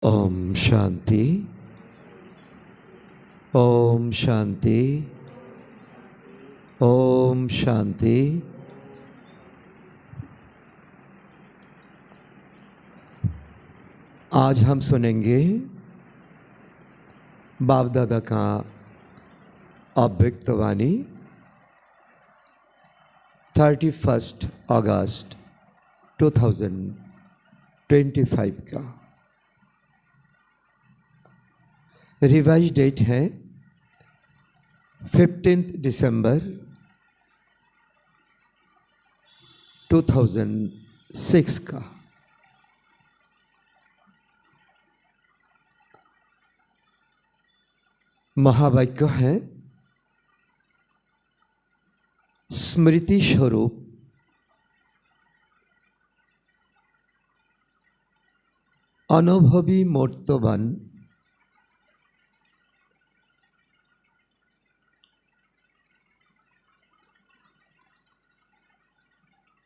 ओम शांति। ओम शांति। ओम शांति। आज हम सुनेंगे बाप दादा का अव्यक्त वाणी 31 अगस्त 2025 का। रिवाइज डेट है 15 दिसंबर 2006 का। महावाक्य है स्मृति स्वरूप अनुभवी मूर्तवान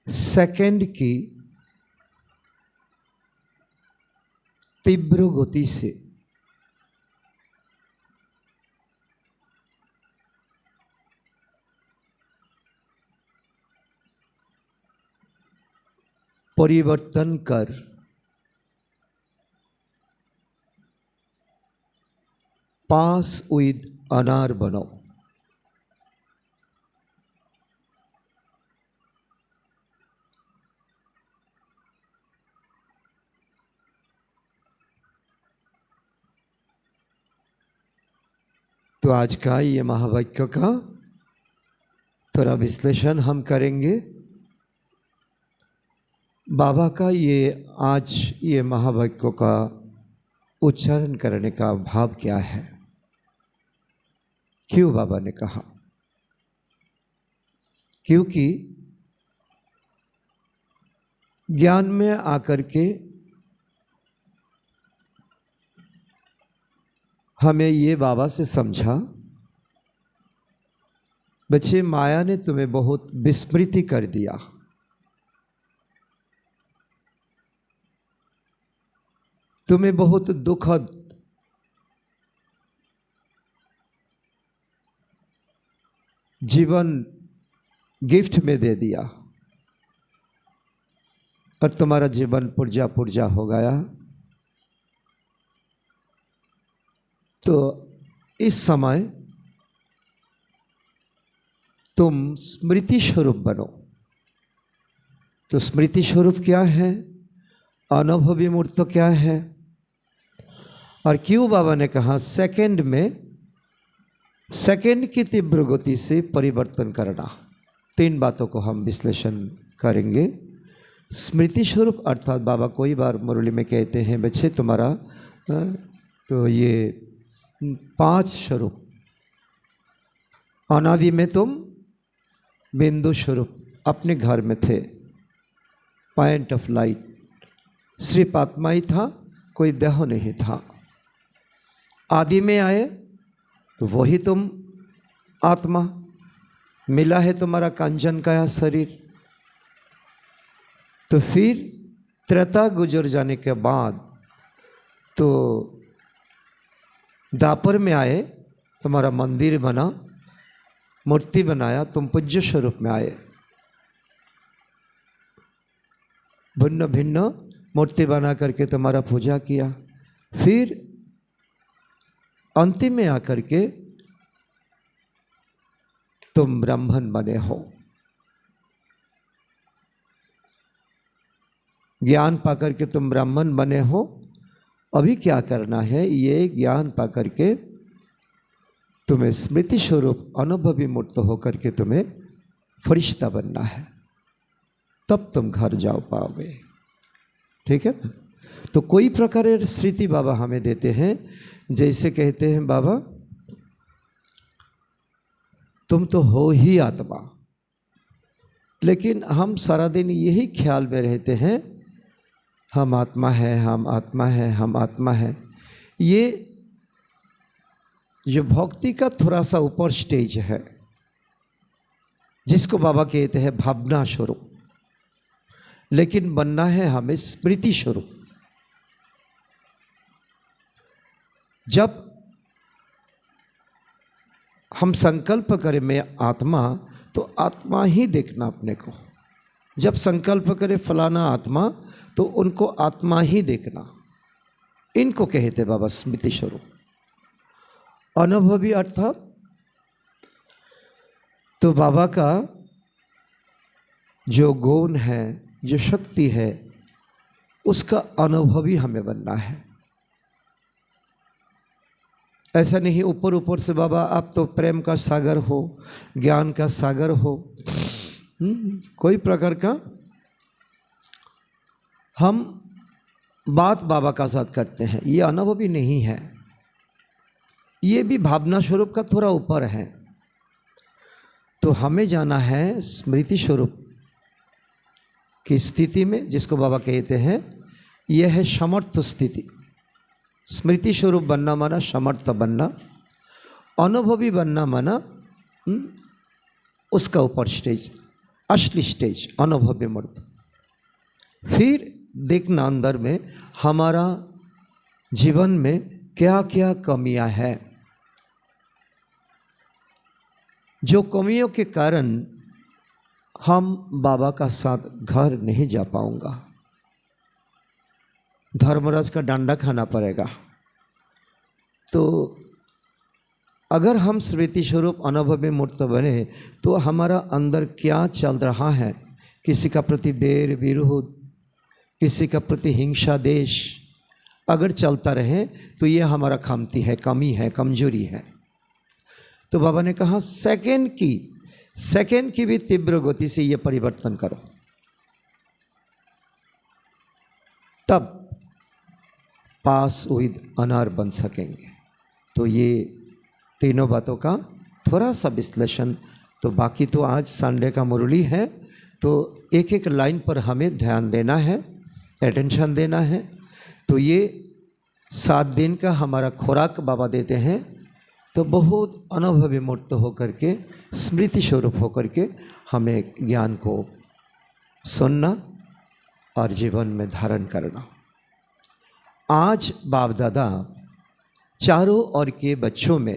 सेकंड की तीव्र गति से परिवर्तन कर पास विद अनार बनो। तो आज का ये महावाक्य का थोड़ा विश्लेषण हम करेंगे। बाबा का ये महावाक्य का उच्चारण करने का भाव क्या है, क्यों बाबा ने कहा। क्योंकि ज्ञान में आकर के हमें ये बाबा से समझा, बच्चे माया ने तुम्हें बहुत विस्मृति कर दिया। तुम्हें बहुत दुखद जीवन गिफ्ट में दे दिया और तुम्हारा जीवन पुर्जा पुर्जा हो गया। तो इस समय तुम स्मृति स्वरूप बनो। तो स्मृति स्वरूप क्या है, अनुभवी मूर्त क्या है, और क्यों बाबा ने कहा सेकंड की तीव्र गति से परिवर्तन करना। तीन बातों को हम विश्लेषण करेंगे। स्मृति स्वरूप अर्थात बाबा कोई बार मुरली में कहते हैं बच्चे तुम्हारा तो ये 5 स्वरूप। अनादि में तुम बिंदु स्वरूप अपने घर में थे, पॉइंट ऑफ लाइट, सिर्फ आत्मा ही था, कोई देह नहीं था। आदि में आए तो वही तुम आत्मा, मिला है तुम्हारा कांचन का शरीर। तो फिर त्रेता गुजर जाने के बाद तो द्वापर में आए, तुम्हारा मंदिर बना, मूर्ति बनाया, तुम पूज्य स्वरूप में आए। भिन्न भिन्न मूर्ति बना करके तुम्हारा पूजा किया। फिर अंतिम में आकर के तुम ब्राह्मण बने हो। ज्ञान पाकर के तुम ब्राह्मण बने हो। अभी क्या करना है, ये ज्ञान पाकर के तुम्हें स्मृति स्वरूप अनुभवी मूर्त होकर के तुम्हें फरिश्ता बनना है, तब तुम घर जाओ पाओगे। ठीक है ना। तो कोई प्रकार स्मृति बाबा हमें देते हैं, जैसे कहते हैं बाबा तुम तो हो ही आत्मा, लेकिन हम सारा दिन यही ख्याल में रहते हैं हम आत्मा है, हम आत्मा है, हम आत्मा है। ये जो भक्ति का थोड़ा सा ऊपर स्टेज है, जिसको बाबा कहते हैं भावना स्वरूप, लेकिन बनना है हमें स्मृति स्वरूप। जब हम संकल्प करें मैं आत्मा, तो आत्मा ही देखना अपने को। जब संकल्प करे फलाना आत्मा, तो उनको आत्मा ही देखना। इनको कहते बाबा स्मृति स्वरूप। अनुभवी अर्थात तो बाबा का जो गुण है, जो शक्ति है, उसका अनुभवी हमें बनना है। ऐसा नहीं ऊपर ऊपर से बाबा आप तो प्रेम का सागर हो, ज्ञान का सागर हो, कोई प्रकार का हम बात बाबा का साथ करते हैं, ये अनुभवी नहीं है। ये भी भावना स्वरूप का थोड़ा ऊपर है। तो हमें जाना है स्मृति स्वरूप की स्थिति में, जिसको बाबा कहते हैं यह है समर्थ स्थिति। स्मृति स्वरूप बनना माना समर्थ बनना, अनुभवी बनना माना उसका ऊपर स्टेज, असली स्टेज अनुभवी मूर्त। फिर देखना अंदर में हमारा जीवन में क्या क्या कमियां हैं, जो कमियों के कारण हम बाबा का साथ घर नहीं जा पाऊंगा, धर्मराज का डंडा खाना पड़ेगा। तो अगर हम स्मृति स्वरूप अनुभवी मूर्त बने, तो हमारा अंदर क्या चल रहा है, किसी का प्रति बैर विरोध, किसी का प्रति हिंसा देश अगर चलता रहे, तो ये हमारा खामती है, कमी है, कमजोरी है। तो बाबा ने कहा सेकंड की भी तीव्र गति से ये परिवर्तन करो, तब पास विद अनार बन सकेंगे। तो ये तीनों बातों का थोड़ा सा विश्लेषण। तो बाकी तो आज संडे का मुरली है, तो एक एक लाइन पर हमें ध्यान देना है, अटेंशन देना है। तो ये 7 दिन का हमारा खुराक बाबा देते हैं। तो बहुत अनुभवी मूर्त होकर के, स्मृति स्वरूप होकर के हमें ज्ञान को सुनना और जीवन में धारण करना। आज बाप दादा चारों ओर के बच्चों में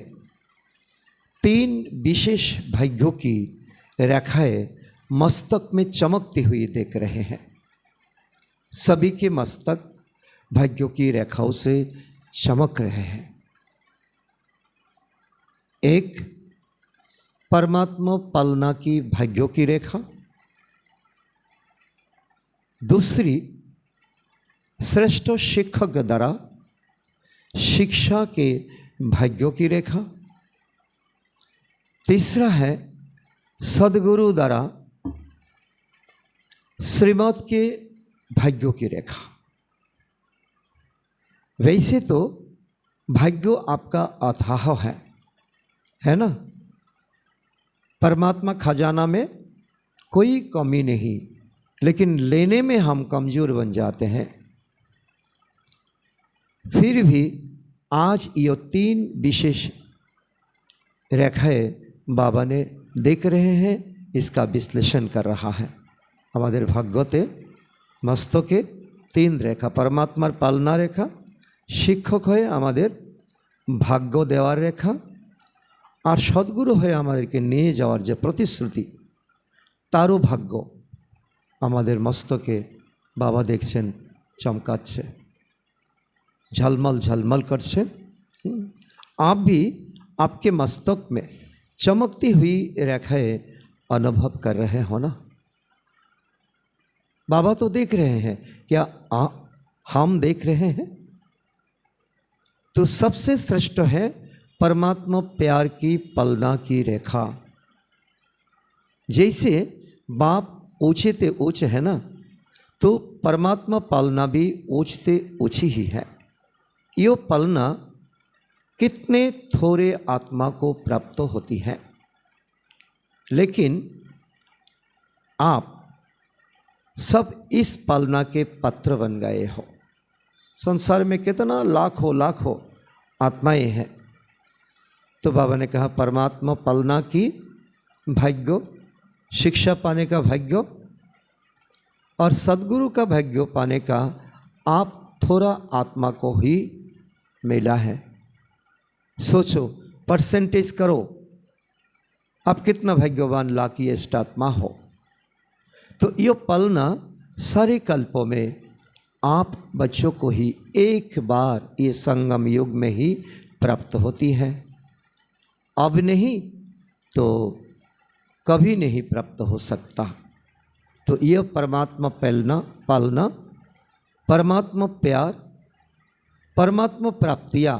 3 विशेष भाग्यों की रेखाएं मस्तक में चमकती हुई देख रहे हैं। सभी के मस्तक भाग्यों की रेखाओं से चमक रहे हैं। एक परमात्मा पालना की भाग्यों की रेखा, दूसरी श्रेष्ठ शिक्षक द्वारा शिक्षा के भाग्यों की रेखा, तीसरा है सदगुरु द्वारा श्रीमत के भाग्यों की रेखा। वैसे तो भाग्य आपका अथाह है ना, परमात्मा खजाना में कोई कमी नहीं, लेकिन लेने में हम कमजोर बन जाते हैं। फिर भी आज ये 3 विशेष रेखाएं बाबा ने देख रहे हैं, इसका विश्लेषण कर रहा है। हमारे भाग्यते मस्तके 3 रेखा, परमात्मार पालना रेखा, शिक्षक हये आमादेर भाग्य देवार रेखा, और सद्गुरु हये आमादेरके निये जावार जे प्रतिश्रुति, तारो भाग्य आमादेर मस्तके बाबा देखছেন चमकाচ্ছে, झलमल झलमल करছে। आप भी आपके मस्तक में चमकती हुई रेखाएं अनुभव कर रहे हो ना। बाबा तो देख रहे हैं, क्या हम देख रहे हैं? तो सबसे श्रेष्ठ है परमात्मा प्यार की पलना की रेखा। जैसे बाप ऊंचे ते ऊंचे है ना, तो परमात्मा पालना भी ऊंचते ऊंची ही है। यो पलना कितने थोड़े आत्मा को प्राप्त होती है, लेकिन आप सब इस पालना के पात्र बन गए हो। संसार में कितना लाखों आत्माएं हैं। तो बाबा ने कहा परमात्मा पालना की भाग्य, शिक्षा पाने का भाग्य और सद्गुरु का भाग्य पाने का आप थोड़ा आत्मा को ही मिला है। सोचो, परसेंटेज करो, आप कितना भाग्यवान लाकीएस्ट आत्मा हो। तो ये पालना सारे कल्पों में आप बच्चों को ही एक बार ये संगम युग में ही प्राप्त होती है, अब नहीं तो कभी नहीं प्राप्त हो सकता। तो यह परमात्मा पालना, परमात्मा प्यार, परमात्मा प्राप्तियाँ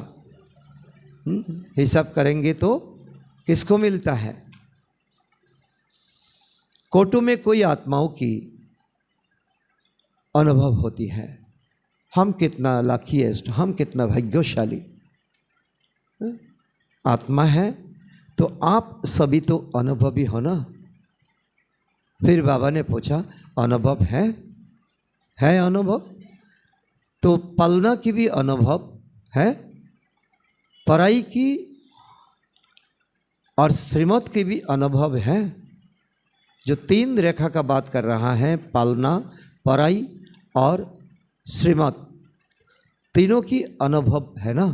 हिसाब करेंगे तो किसको मिलता है? कोटों में कोई आत्माओं की अनुभव होती है, हम कितना लाकीएस्ट, हम कितना भाग्यशाली आत्मा है। तो आप सभी तो अनुभवी हो ना। फिर बाबा ने पूछा, अनुभव है अनुभव? तो पालना की भी अनुभव है, पराई की और श्रीमत की भी अनुभव है। जो 3 रेखा का बात कर रहा है, पालना, पराई और श्रीमत, तीनों की अनुभव है ना।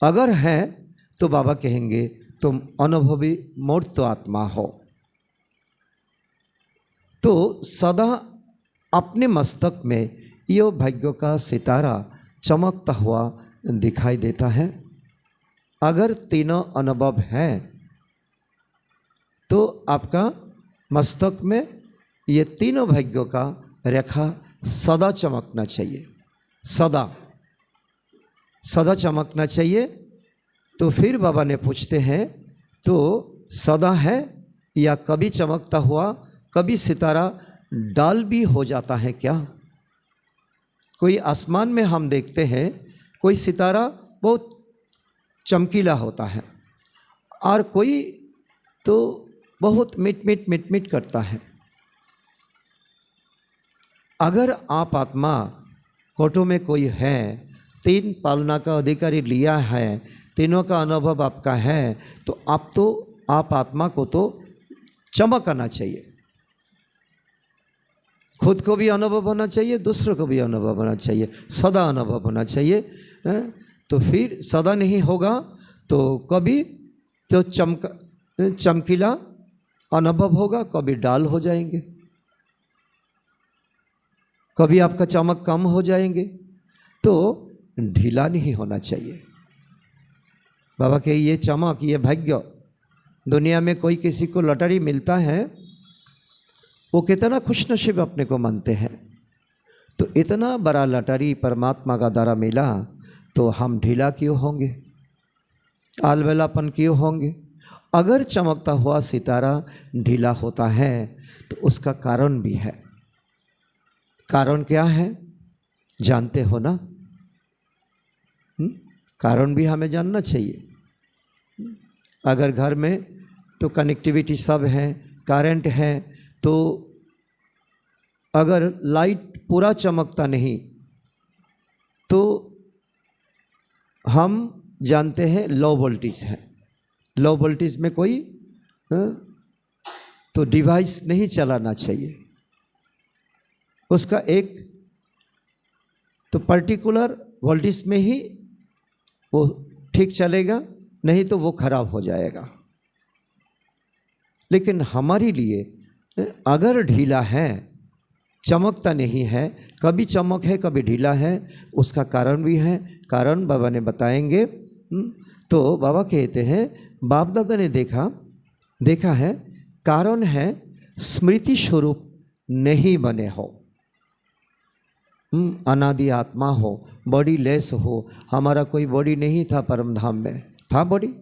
अगर है तो बाबा कहेंगे तुम अनुभवी मूर्त आत्मा हो। तो सदा अपने मस्तक में यह भाग्य का सितारा चमकता हुआ दिखाई देता है। अगर तीनों अनुभव हैं तो आपका मस्तक में ये तीनों भाग्यों का रेखा सदा चमकना चाहिए, सदा सदा चमकना चाहिए। तो फिर बाबा ने पूछते हैं, तो सदा है या कभी चमकता हुआ, कभी सितारा डाल भी हो जाता है क्या? कोई आसमान में हम देखते हैं कोई सितारा बहुत चमकीला होता है और कोई तो बहुत मिट करता है। अगर आप आत्मा कोटों में कोई है, 3 पालना का अधिकारी लिया है, तीनों का अनुभव आपका है, तो आप आत्मा को तो चमक आना चाहिए। खुद को भी अनुभव होना चाहिए, दूसरों को भी अनुभव होना चाहिए, सदा अनुभव होना चाहिए। तो फिर सदा नहीं होगा तो कभी तो चमकीला अनुभव होगा, कभी डाल हो जाएंगे, कभी आपका चमक कम हो जाएंगे। तो ढीला नहीं होना चाहिए। बाबा के ये चमक, ये भाग्य, दुनिया में कोई किसी को लॉटरी मिलता है, वो कितना खुशनसीब अपने को मानते हैं। तो इतना बड़ा लॉटरी परमात्मा का द्वारा मिला तो हम ढीला क्यों होंगे, आलबेलापन क्यों होंगे? अगर चमकता हुआ सितारा ढीला होता है तो उसका कारण भी है। कारण क्या है जानते हो ना? कारण भी हमें जानना चाहिए। अगर घर में तो कनेक्टिविटी सब है, करंट है, तो अगर लाइट पूरा चमकता नहीं तो हम जानते हैं लो वोल्टेज है। लो वोल्टेज में कोई तो डिवाइस नहीं चलाना चाहिए। उसका एक तो पर्टिकुलर वोल्टेज में ही वो ठीक चलेगा, नहीं तो वो खराब हो जाएगा। लेकिन हमारे लिए अगर ढीला है, चमकता नहीं है, कभी चमक है कभी ढीला है, उसका कारण भी है। कारण बाबा ने बताएंगे। तो बाबा कहते हैं बाप दादा ने देखा है, कारण है स्मृति स्वरूप नहीं बने हो, अनादि आत्मा हो, बॉडी लेस हो। हमारा कोई बॉडी नहीं था, परम धाम में था बॉडी।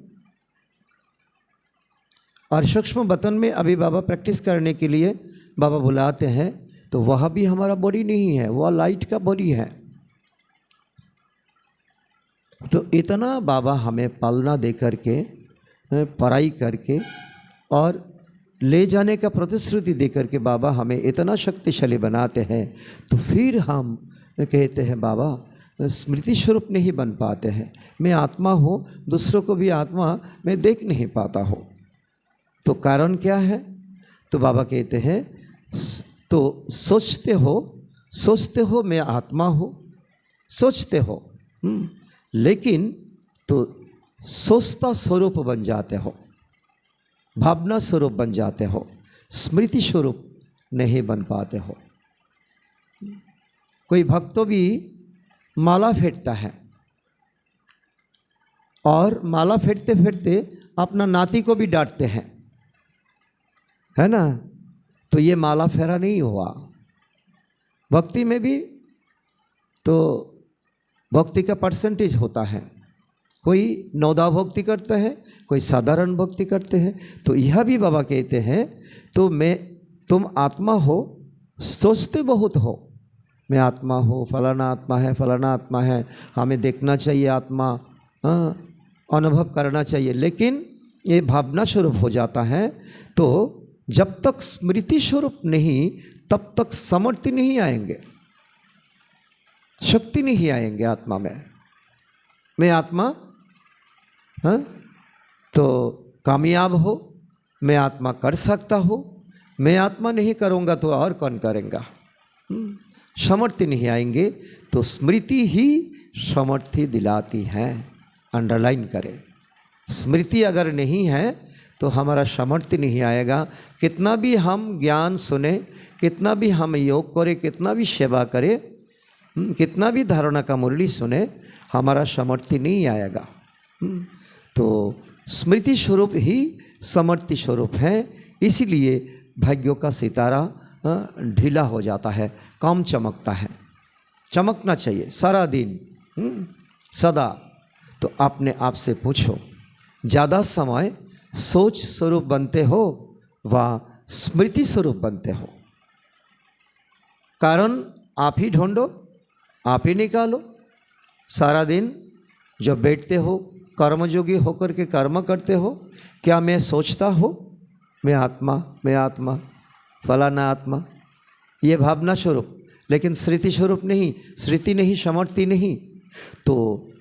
और सूक्ष्म बतन में अभी बाबा प्रैक्टिस करने के लिए बाबा बुलाते हैं, तो वह भी हमारा बॉडी नहीं है, वह लाइट का बॉडी है। तो इतना बाबा हमें पालना दे करके, पढ़ाई करके और ले जाने का प्रतिश्रुति दे करके बाबा हमें इतना शक्तिशाली बनाते हैं। तो फिर हम कहते हैं बाबा स्मृति स्वरूप नहीं बन पाते हैं। मैं आत्मा हूँ, दूसरों को भी आत्मा मैं देख नहीं पाता हूँ। तो कारण क्या है? तो बाबा कहते हैं तो सोचते हो मैं आत्मा हूँ, सोचते हो, लेकिन तो सोचता स्वरूप बन जाते हो, भावना स्वरूप बन जाते हो, स्मृति स्वरूप नहीं बन पाते हो। कोई भक्त तो भी माला फेंटता है और माला फेंटते फेंटते अपना नाती को भी डांटते हैं, है ना। तो ये माला फेरा नहीं हुआ। भक्ति में भी तो भक्ति का परसेंटेज होता है। कोई नौदा भक्ति करता है, कोई साधारण भक्ति करते हैं। तो यह भी बाबा कहते हैं, तो तुम आत्मा हो, सोचते बहुत हो मैं आत्मा हो, फलाना आत्मा है, फलाना आत्मा है, हमें देखना चाहिए आत्मा, अनुभव करना चाहिए, लेकिन ये भावना स्वरूप हो जाता है। तो जब तक स्मृति स्वरूप नहीं, तब तक सामर्थ्य नहीं आएंगे, शक्ति नहीं आएंगे आत्मा में। मैं आत्मा, हाँ, तो कामयाब हो, मैं आत्मा कर सकता हो, मैं आत्मा नहीं करूँगा तो और कौन करेगा। सामर्थ्य नहीं आएंगे। तो स्मृति ही सामर्थ्य दिलाती है। अंडरलाइन करें, स्मृति अगर नहीं है तो हमारा सामर्थ्य नहीं आएगा। कितना भी हम ज्ञान सुने, कितना भी हम योग करें, कितना भी सेवा करें, कितना भी धारणा का मुरली सुने, हमारा सामर्थ्य नहीं आएगा। तो स्मृति स्वरूप ही सामर्थ्य स्वरूप है। इसीलिए भाग्यों का सितारा ढीला हो जाता है, कम चमकता है। चमकना चाहिए सारा दिन, सदा। तो अपने आप से पूछो, ज़्यादा समय सोच स्वरूप बनते हो व स्मृति स्वरूप बनते हो? कारण आप ही ढूंढो, आप ही निकालो। सारा दिन जब बैठते हो, कर्मयोगी होकर के कर्म करते हो, क्या मैं सोचता हो मैं आत्मा, मैं आत्मा, फलाना आत्मा, ये भावना स्वरूप, लेकिन स्मृति स्वरूप नहीं, स्मृति नहीं, सामर्थ्य नहीं। तो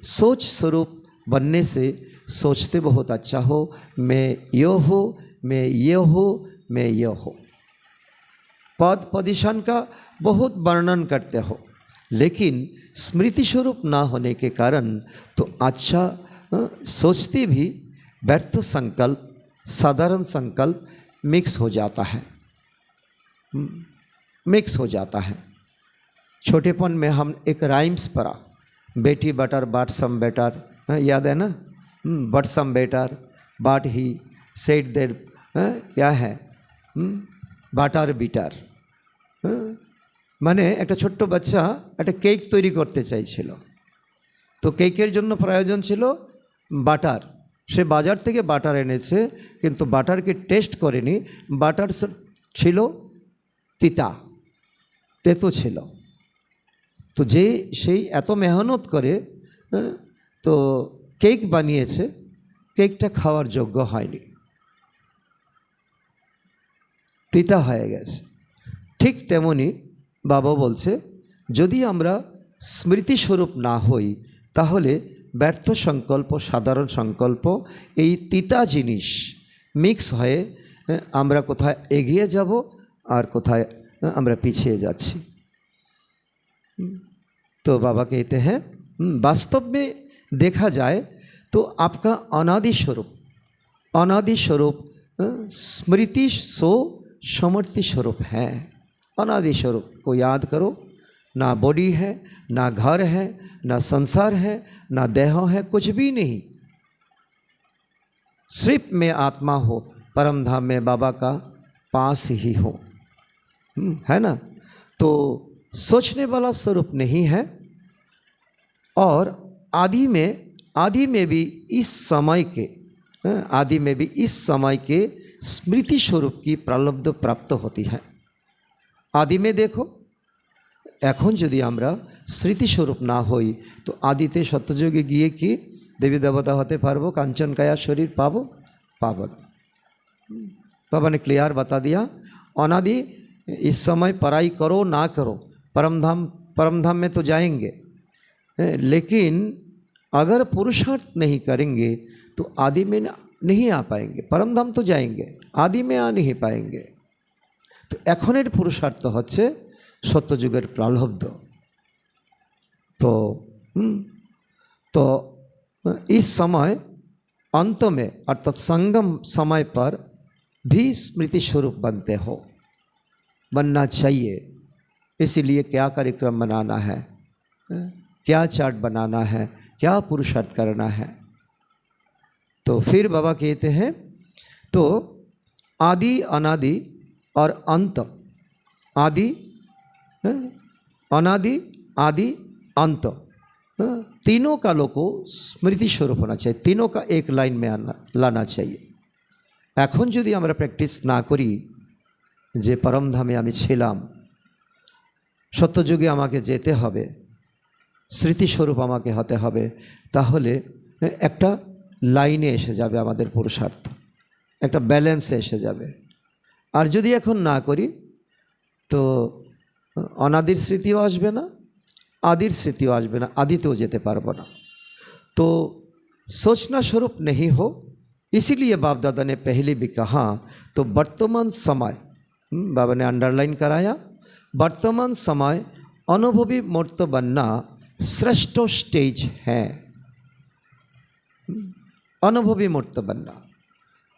सोच स्वरूप बनने से सोचते बहुत अच्छा हो, मैं यो हो, मैं ये हो, मैं ये हो। पद पोजीशन का बहुत वर्णन करते हो, लेकिन स्मृति स्वरूप ना होने के कारण तो अच्छा सोचते भी व्यर्थ संकल्प, साधारण संकल्प मिक्स हो जाता है, मिक्स हो जाता है। छोटेपन में हम एक राइम्स पढ़ा, बेटी बटर बाट सम बेटर, याद है ना, बट सम बेटर बाट ही सेड देर, क्या है, बाटार बिटार। মানে একটা ছোট্ট বাচ্চা একটা কেক তৈরি করতে চাইছিল। তো কেকের জন্য প্রয়োজন ছিল বাটার। সে বাজার থেকে বাটার এনেছে, কিন্তু বাটারকে টেস্ট করেনি। বাটার ছিল তিতা, তেতো ছিল। তো যে সেই এত মেহনত করে তো কেক বানিয়েছে, কেকটা খাওয়ার যোগ্য হয়নি, তিতা হয়ে গেছে। ঠিক তেমনি বাবা বলছে, যদি আমরা স্মৃতি স্বরূপ না হই তাহলে ব্যর্থ সংকল্প, সাধারণ সংকল্প, এই তিতা জিনিস মিক্স হয়ে আমরা কোথায় এগিয়ে যাব আর কোথায় আমরা পিছিয়ে যাচ্ছি। तो बाबा कहते हैं, वास्तव में देखा जाए तो आपका अनादि स्वरूप, अनादि स्वरूप स्मृति सो समर्थि स्वरूप है। अनादि स्वरूप को याद करो, ना बॉडी है, ना घर है, ना संसार है, ना देह है, कुछ भी नहीं। सिर्फ में आत्मा हो, परम धाम में बाबा का पास ही हो, है ना। तो सोचने वाला स्वरूप नहीं है। और आदि में भी इस समय के, आदि में भी इस समय के स्मृति स्वरूप की प्रारब्ध प्राप्त होती है। आदि में देखो, এখন যদি আমরা স্মৃতিস্বরূপ না হই তো আদিতে সত্যযুগে গিয়ে কি দেবী দেবতা হতে পারবো, কাঞ্চন কায়া शरीर पाबो पाबो ना। बाबा ने क्लियर बता दिया, अनादि इस समय पढ़ाई करो ना करो, परम धाम में तो जाएंगे, लेकिन अगर पुरुषार्थ नहीं करेंगे तो आदि में नहीं आ पाएंगे। परम धाम तो जाएंगे, आदि में आ नहीं पाएंगे। तो एखोनेर पुरुषार्थ होच्छे सत्ययुगेर प्रारब्ध। तो इस समय अंत में अर्थात संगम समय पर भी स्मृति स्वरूप बनते हो, बनना चाहिए। इसीलिए क्या कार्यक्रम बनाना है, क्या चार्ट बनाना है, क्या पुरुषार्थ करना है। तो फिर बाबा कहते हैं तो आदि अनादि और अंत, आदि अनादि आदि अंत, तीनों कालों को स्मृति स्वरूप होना चाहिए, तीनों का एक लाइन में लाना चाहिए। এখন যদি আমরা প্র্যাকটিস না করি যে পরমধামে আমি ছিলাম, সত্যযুগে আমাকে যেতে হবে, স্মৃতিস্বরূপ আমাকে হতে হবে, তাহলে একটা লাইনে এসে যাবে আমাদের পুরুষার্থ, একটা ব্যালেন্সে এসে যাবে। আর যদি এখন না করি তো অনাদির স্মৃতিও আসবে না, आदिर स्मृतियों आसबे ना, आदितेও যেতে পারবো না। तो सोचना स्वरूप नहीं हो, इसीलिए बाप दादा ने पहले भी कहा। तो वर्तमान समय, बाबा ने अंडरलाइन कराया, वर्तमान समय अनुभवी मूर्त बनना श्रेष्ठ स्टेज है, अनुभवी मूर्त बनना।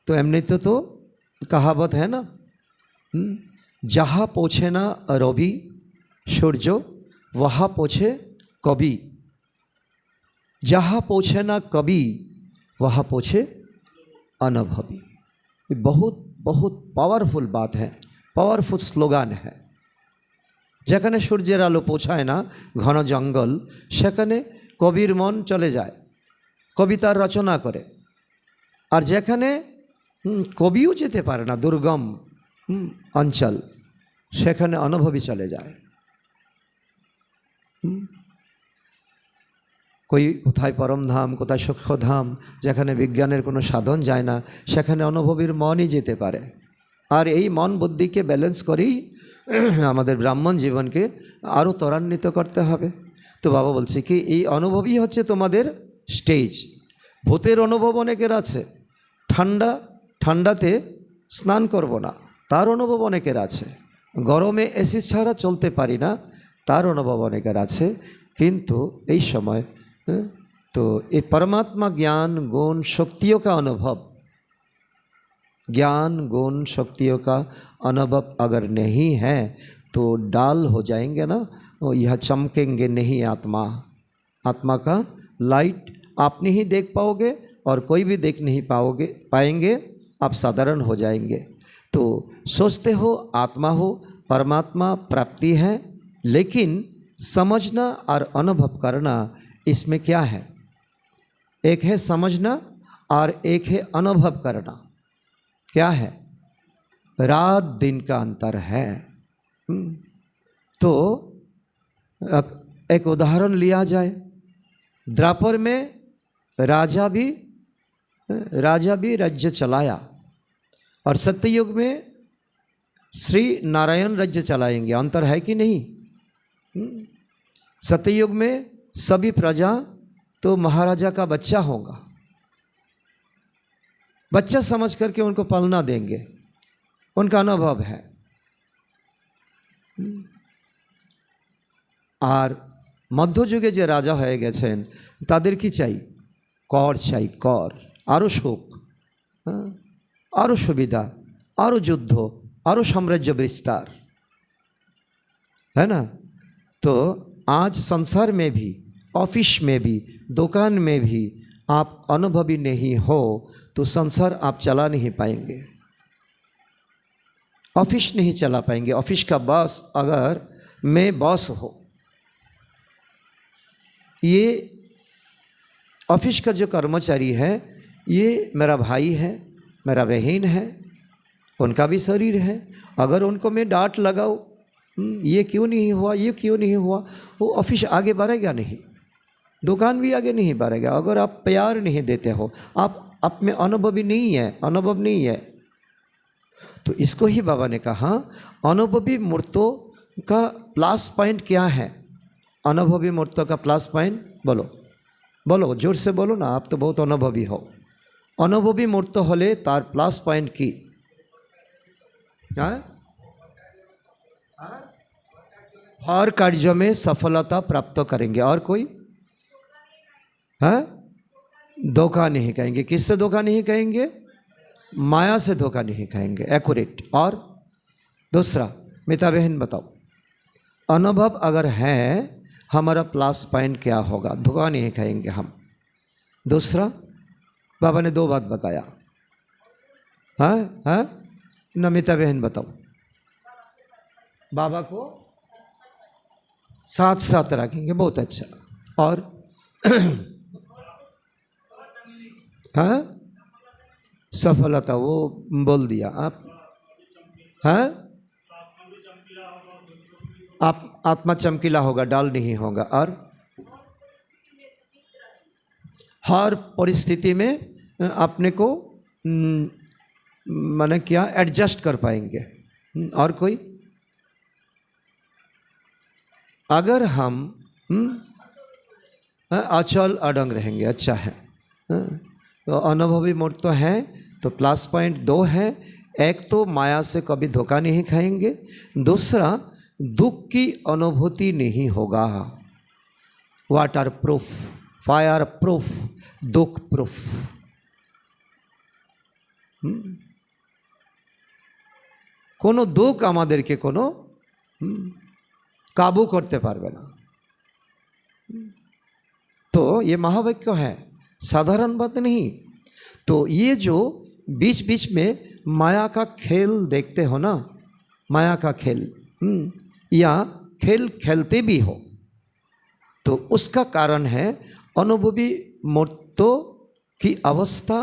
तो एमने तो कहावत है ना, जहाँ पहुँचे ना रवि सूर्य वहाँ पहुँचे कवि, जहाँ पहुँचे ना कवि वहाँ पहुँचे अनुभवी। बहुत बहुत पावरफुल बात है, पावरफुल स्लोगान है। যেখানে সূর্যের আলো পৌঁছায় না ঘন জঙ্গল, সেখানে কবির মন চলে যায়, কবিতার রচনা করে। আর যেখানে কবিও যেতে পারে না, দুর্গম অঞ্চল, সেখানে অনুভবী চলে যায়। कोई কোথায় পরমধাম, কোথায় সূক্ষ্মধাম, যেখানে বিজ্ঞানের কোনো সাধন যায় না, সেখানে অনুভবীর মনই যেতে পারে। আর এই মন বুদ্ধিকে ব্যালেন্স করেই আমাদের ব্রাহ্মণ জীবনকে আরও ত্বরান্বিত করতে হবে। তো বাবা বলছে কি এই অনুভবই হচ্ছে তোমাদের স্টেজ। ভূতের অনুভব অনেকের আছে, ঠান্ডাতে স্নান করব না, তার অনুভব অনেকের আছে। গরমে এসি ছাড়া চলতে পারি না, তার অনুভব অনেকের আছে। কিন্তু এই সময় तो ये परमात्मा ज्ञान गुण शक्तियों का अनुभव, ज्ञान गुण शक्तियों का अनुभव अगर नहीं है तो डाल हो जाएंगे ना, यह चमकेंगे नहीं। आत्मा का लाइट आप नहीं देख पाओगे और कोई भी देख नहीं पाएंगे, आप साधारण हो जाएंगे। तो सोचते हो आत्मा हो, परमात्मा प्राप्ति है, लेकिन समझना और अनुभव करना, इसमें क्या है? एक है समझना और एक है अनुभव करना। क्या है? रात दिन का अंतर है। तो एक उदाहरण लिया जाए, द्वापर में राजा भी राज्य चलाया और सत्ययुग में श्री नारायण राज्य चलाएंगे। अंतर है कि नहीं? सत्ययुग में सभी प्रजा तो महाराजा का बच्चा होगा, बच्चा समझ करके उनको पालना देंगे, उनका अनुभव है। और मध्ययुगे जो राजा হয়ে গেছেন তাদের কি চাই? কর চাই, কর, আরও সুখ, আরও সুবিধা, আরও যুদ্ধ, আরও সাম্রাজ্য বিস্তার, है ना। तो आज संसार में भी, ऑफिस में भी, दुकान में भी आप अनुभवी नहीं हो तो संसार आप चला नहीं पाएंगे, ऑफिस नहीं चला पाएंगे। ऑफिस का बॉस अगर मैं बॉस हो, ये ऑफिस का जो कर्मचारी है ये मेरा भाई है, मेरा बहन है, उनका भी शरीर है। अगर उनको मैं डांट लगाऊँ, ये क्यों नहीं हुआ, ये क्यों नहीं हुआ, वो ऑफिस आगे बढ़ेगा नहीं, दुकान भी आगे नहीं बढ़ेगा। अगर आप प्यार नहीं देते हो, आप में अनुभवी नहीं है, अनुभव नहीं है। तो इसको ही बाबा ने कहा अनुभवी मूर्तों का प्लस पॉइंट क्या है? अनुभवी मूर्तों का प्लस पॉइंट बोलो, बोलो, जोर से बोलो ना, आप तो बहुत अनुभवी हो। अनुभवी मूर्त होले तार प्लस पॉइंट की हर कार्य में सफलता प्राप्त करेंगे। और कोई है? धोखा नहीं कहेंगे। किससे धोखा नहीं कहेंगे? माया से धोखा नहीं कहेंगे। एक्यूरेट। और दूसरा, मिता बहन बताओ, अनुभव अगर है हमारा प्लस पॉइंट क्या होगा? धोखा नहीं कहेंगे हम। दूसरा, बाबा ने 2 बात बताया। हाँ हाँ, नमिता बहन बताओ। बाबा को साथ साथ रखेंगे, बहुत अच्छा। और हाँ, सफलता वो बोल दिया आप। हाँ, आप आत्मा चमकीला होगा, डाल नहीं होगा। और हर परिस्थिति में अपने को माने क्या एडजस्ट कर पाएंगे। और कोई? अगर हम अचल अडंग रहेंगे, अच्छा है। तो अनुभवी मूर्त तो है, तो प्लस पॉइंट 2 है। एक तो माया से कभी धोखा नहीं खाएंगे, दूसरा दुख की अनुभूति नहीं होगा। वाटर प्रूफ, फायर प्रूफ, दुख प्रूफ। कोनो दुख आमादेरके कोनो काबू करते पारबे ना। तो ये महावाक्य है, साधारण बात नहीं। तो ये जो बीच बीच में माया का खेल देखते हो ना, माया का खेल, या खेल खेलते भी हो, तो उसका कारण है अनुभवी मूर्तों की अवस्था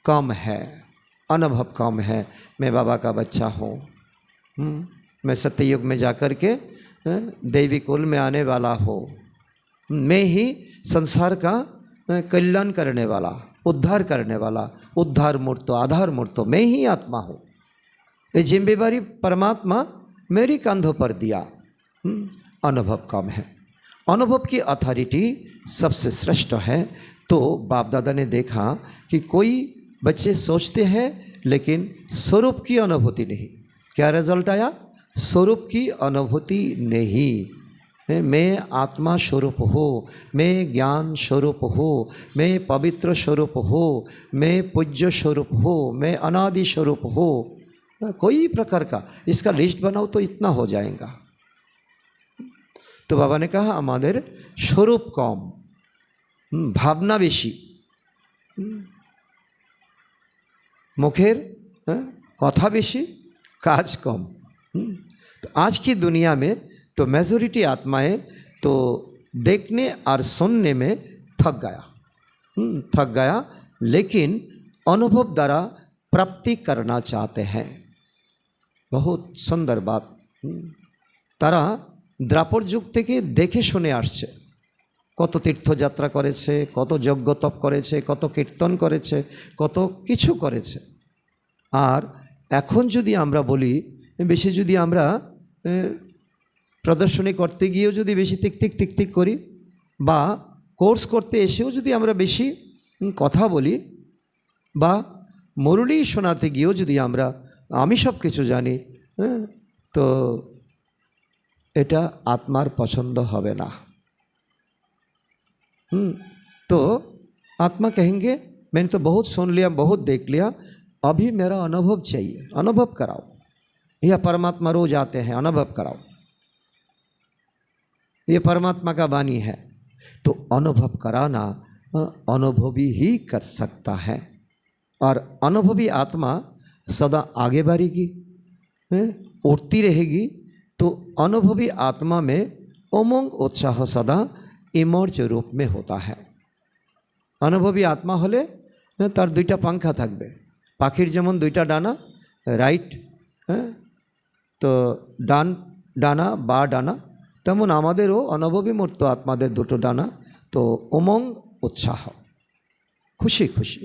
कम है, अनुभव कम है। मैं बाबा का बच्चा हूँ, मैं सत्ययुग में जाकर के देवी कुल में आने वाला हो, मैं ही संसार का कल्याण करने वाला, उद्धार करने वाला, उद्धार मूर्तो, आधार मूर्तो, मैं ही आत्मा हूँ। ये जिम्मेवारी परमात्मा मेरी कंधों पर दिया। अनुभव कम है। अनुभव की अथॉरिटी सबसे श्रेष्ठ है। तो बाप दादा ने देखा कि कोई बच्चे सोचते हैं लेकिन स्वरूप की अनुभूति नहीं। क्या रिजल्ट आया? स्वरूप की अनुभूति नहीं। मैं आत्मा स्वरूप हो, मैं ज्ञान स्वरूप हो, मैं पवित्र स्वरूप हो, मैं पूज्य स्वरूप हो, मैं अनादि स्वरूप हो। कोई प्रकार का इसका लिस्ट बनाओ तो इतना हो जाएगा। तो बाबा ने कहा हमारे स्वरूप कम, भावना बेशी, मुखेर कथा बेशी, काज कम। तो आज की दुनिया में तो मेजॉरिटी आत्माएं तो देखने और सुनने में थक गया, लेकिन अनुभव द्वारा प्राप्ति करना चाहते हैं। बहुत सुंदर बात। तारा द्रापर जुग থেকে देखे शुने आसছে, কত तीर्थयात्रा করেছে, কত যজ্ঞ তপ করেছে, কত কীর্তন করেছে, কত কিছু করেছে। আর এখন যদি আমরা বলি, বেশি যদি আমরা প্রদর্শনী করতে গিয়েও যদি বেশি টিক করি, বা কোর্স করতে এসেও যদি আমরা বেশি কথা বলি, বা মুরলি শোনাতে গিয়েও যদি আমরা আমি সব কিছু জানি, তো এটা आत्मार पसंद হবে না। तो आत्मा कहेंगे मैंने तो बहुत सुन लिया, बहुत देख लिया, अभी मेरा अनुभव चाहिए, अनुभव कराओ। यह परमात्मा रोज आते हैं, अनुभव कराओ। ये परमात्मा का वाणी है। तो अनुभव कराना अनुभवी ही कर सकता है। और अनुभवी आत्मा सदा आगे बढ़ेगी, उठती रहेगी। तो अनुभवी आत्मा में उमंग उत्साह सदा इमर्ज रूप में होता है। अनुभवी आत्मा होले तार दुईटा पंखा थाकबे, पाखिर जेमन दुईटा डाना, राइट तो डान डाना बा डाना, तेमन आमादेरो अनुभवी मूर्त आत्मादेर दुटो डाना। तो उमंग उत्साह, खुशी खुशी,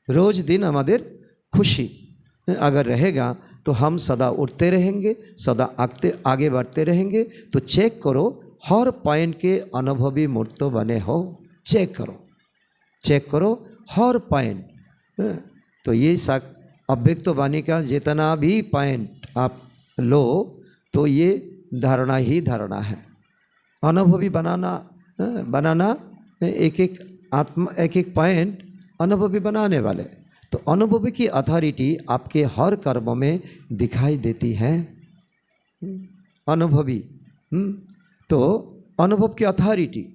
रोज दिन आमादेर खुशी अगर रहेगा तो हम सदा उठते रहेंगे, सदा आगे बढ़ते रहेंगे। तो चेक करो हर पॉइंट के अनुभवी मूर्त बने हो, चेक करो हर पॉइंट। तो ये अव्यक्त वाणी का जितना भी पॉइंट आप लो, तो ये धारणा ही धारणा है। अनुभवी बनाना एक एक आत्मा, एक एक पॉइंट अनुभवी बनाने वाले। तो अनुभवी की अथॉरिटी आपके हर कर्म में दिखाई देती है। अनुभवी तो अनुभव की अथॉरिटी,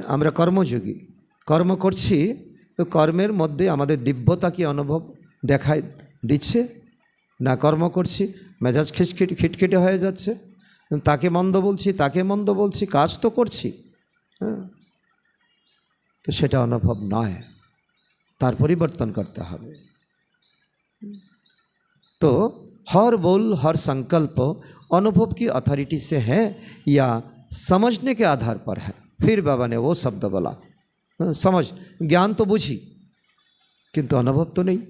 আমরা কর্মযোগী, কর্ম করছি তো কর্মের মধ্যে আমাদের দিব্যতা কি অনুভব দেখায় দিচ্ছে না? কর্ম করছি মেজাজ খিটখিটে হয়ে যাচ্ছে, তাকে মন্দ বলছি তাকে মন্দ বলছি, কাজ তো করছি, তো সেটা অনুভব নয়, তার পরিবর্তন করতে হবে। तो हर बोल हर संकल्प अनुभव की अथॉरिटी से है या समझने के आधार पर है? फिर बाबा ने वो शब्द बोला, समझ, ज्ञान तो बुझी किंतु अनुभव तो नहीं।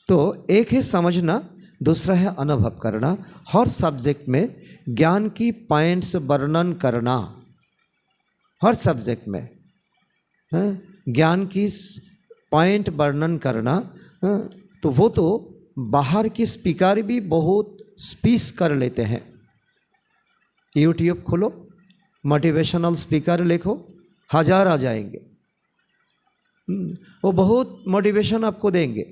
तो एक है समझना, दूसरा है अनुभव करना। हर सब्जेक्ट में ज्ञान की पॉइंट्स वर्णन करना, हर सब्जेक्ट में ज्ञान की पॉइंट वर्णन करना। तो वो तो बाहर के स्पीकर भी बहुत स्पीच कर लेते हैं। यूट्यूब खोलो, मोटिवेशनल स्पीकर लिखो, 1000 आ जाएंगे, वो बहुत मोटिवेशन आपको देंगे।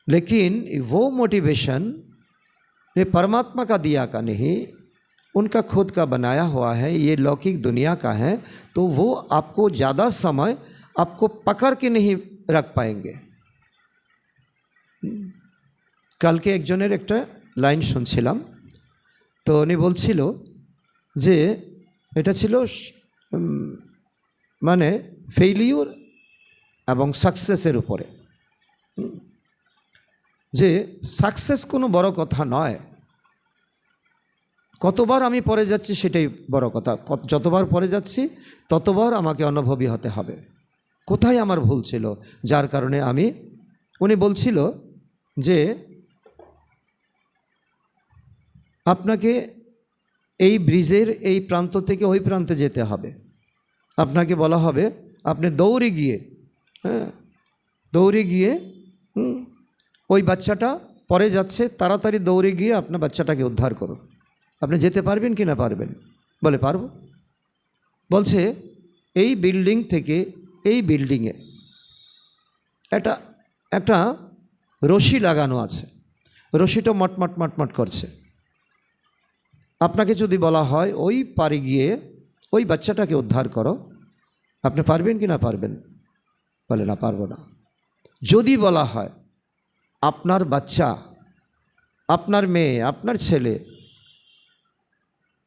लेकिन वो मोटिवेशन ये परमात्मा का दिया का नहीं, उनका खुद का बनाया हुआ है, ये लौकिक दुनिया का है। तो वो आपको ज़्यादा समय आपको पकड़ के नहीं रख पाएंगे। कल के एक जनेर एक लाइन सुनছিলাম, तो उन्हें बोलছিল যে এটা ছিল মানে ফেইলিউর এবং সাকসেসের উপরে, যে সাকসেস কোনো বড় কথা নয়, কতবার আমি পড়ে যাচ্ছি সেটাই বড় কথা। যতবার পড়ে যাচ্ছি ততবার আমাকে অনুভবী হতে হবে কোথায় আমার ভুল ছিল, যার কারণে আমি, উনি বলছিল যে আপনাকে এই ব্রিজের এই প্রান্ত থেকে ওই প্রান্তে যেতে হবে, আপনাকে বলা হবে আপনি দৌড়ে গিয়ে ওই বাচ্চাটা পড়ে যাচ্ছে, তাড়াতাড়ি দৌড়ে গিয়ে আপনার বাচ্চাটাকে উদ্ধার করুন। আপনি যেতে পারবেন কি না পারবেন? বলে পারবো। বলছে এই বিল্ডিং থেকে এই বিল্ডিংয়ে একটা রশি লাগানো আছে, রশিটা মটমট মটমট করছে। আপনাকে যদি বলা হয় ওই পারে গিয়ে ওই বাচ্চাটাকে উদ্ধার করো, আপনি পারবেন কি না পারবেন? বলে না, পারবো না। যদি বলা হয় আপনার বাচ্চা, আপনার মেয়ে, আপনার ছেলে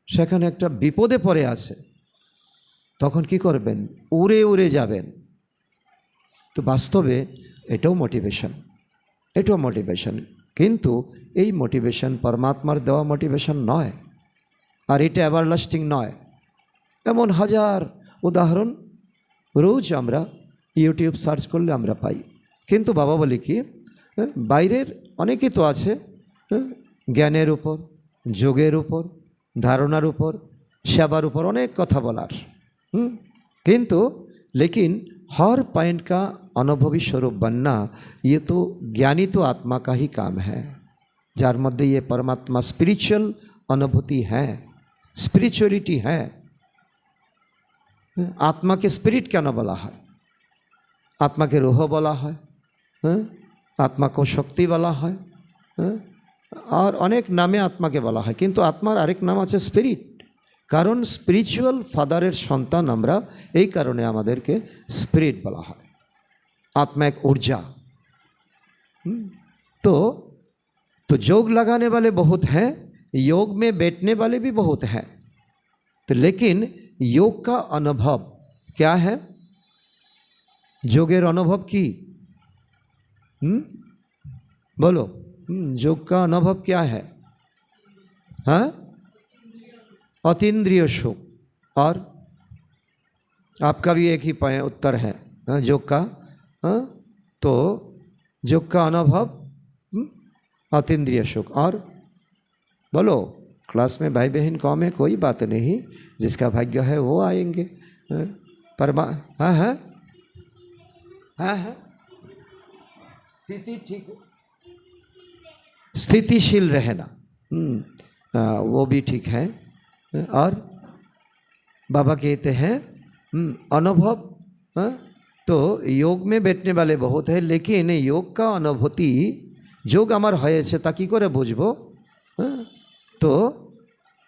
সেখানে একটা বিপদে পড়ে আছে, তখন কি করবেন? উড়ে উড়ে যাবেন। তো বাস্তবে এটাও মোটিভেশন, এটাও মোটিভেশন, কিন্তু এই মোটিভেশন পরমাত্মার দেওয়া মোটিভেশন নয়, আর এটা এভারলাস্টিং নয়। এমন হাজার উদাহরণ রোজ আমরা ইউটিউব সার্চ করলে আমরা পাই। কিন্তু বাবা বলে কি, বাইরের অনেকে তো আছে জ্ঞানের উপর, যোগের উপর, ধারণার উপর, সেবার উপর অনেক কথা বলার, किंतु लेकिन हर पॉइंट का अनुभवी स्वरूप बनना, ये तो ज्ञानी तो आत्मा का ही काम है, जार मध्य ये परमात्मा स्पिरिचुअल अनुभूति है, स्पिरिचुअलिटी है। आत्मा के स्पिरिट क्या ना बोला है, आत्मा के रूह बोला है, आत्मा को शक्ति बोला है, और अनेक नामे आत्मा के बोला है। किंतु आत्मार आरेक नाम आछे स्पिरिट, कारण स्पिरिचुअल फादारेर सन्तान आमरा, एई कारणे आमादेरके स्पिरिट बला हय। आत्मा एक ऊर्जा। तो जोग लगाने वाले बहुत हैं, योग में बैठने वाले भी बहुत हैं। तो लेकिन योग का अनुभव क्या है? जोगेर अनुभव की बोलो, योग का अनुभव क्या है? हाँ, अतीन्द्रिय सुख। और आपका भी एक ही उत्तर है योग का। तो योग का अनुभव अतीन्द्रिय सुख। और बोलो, क्लास में भाई बहन कम है, कोई बात नहीं, जिसका भाग्य है वो आएंगे। परमा हाँ हाँ हाँ हाँ, स्थिति ठीक, स्थितिशील रहना, वो भी ठीक है। और बाबा कहते हैं अनुभव, हाँ, तो योग में बैठने वाले बहुत है, लेकिन योग का अनुभूति যোগ আমার হয়েছে তা কি করে বুঝবো? হ্যাঁ, তো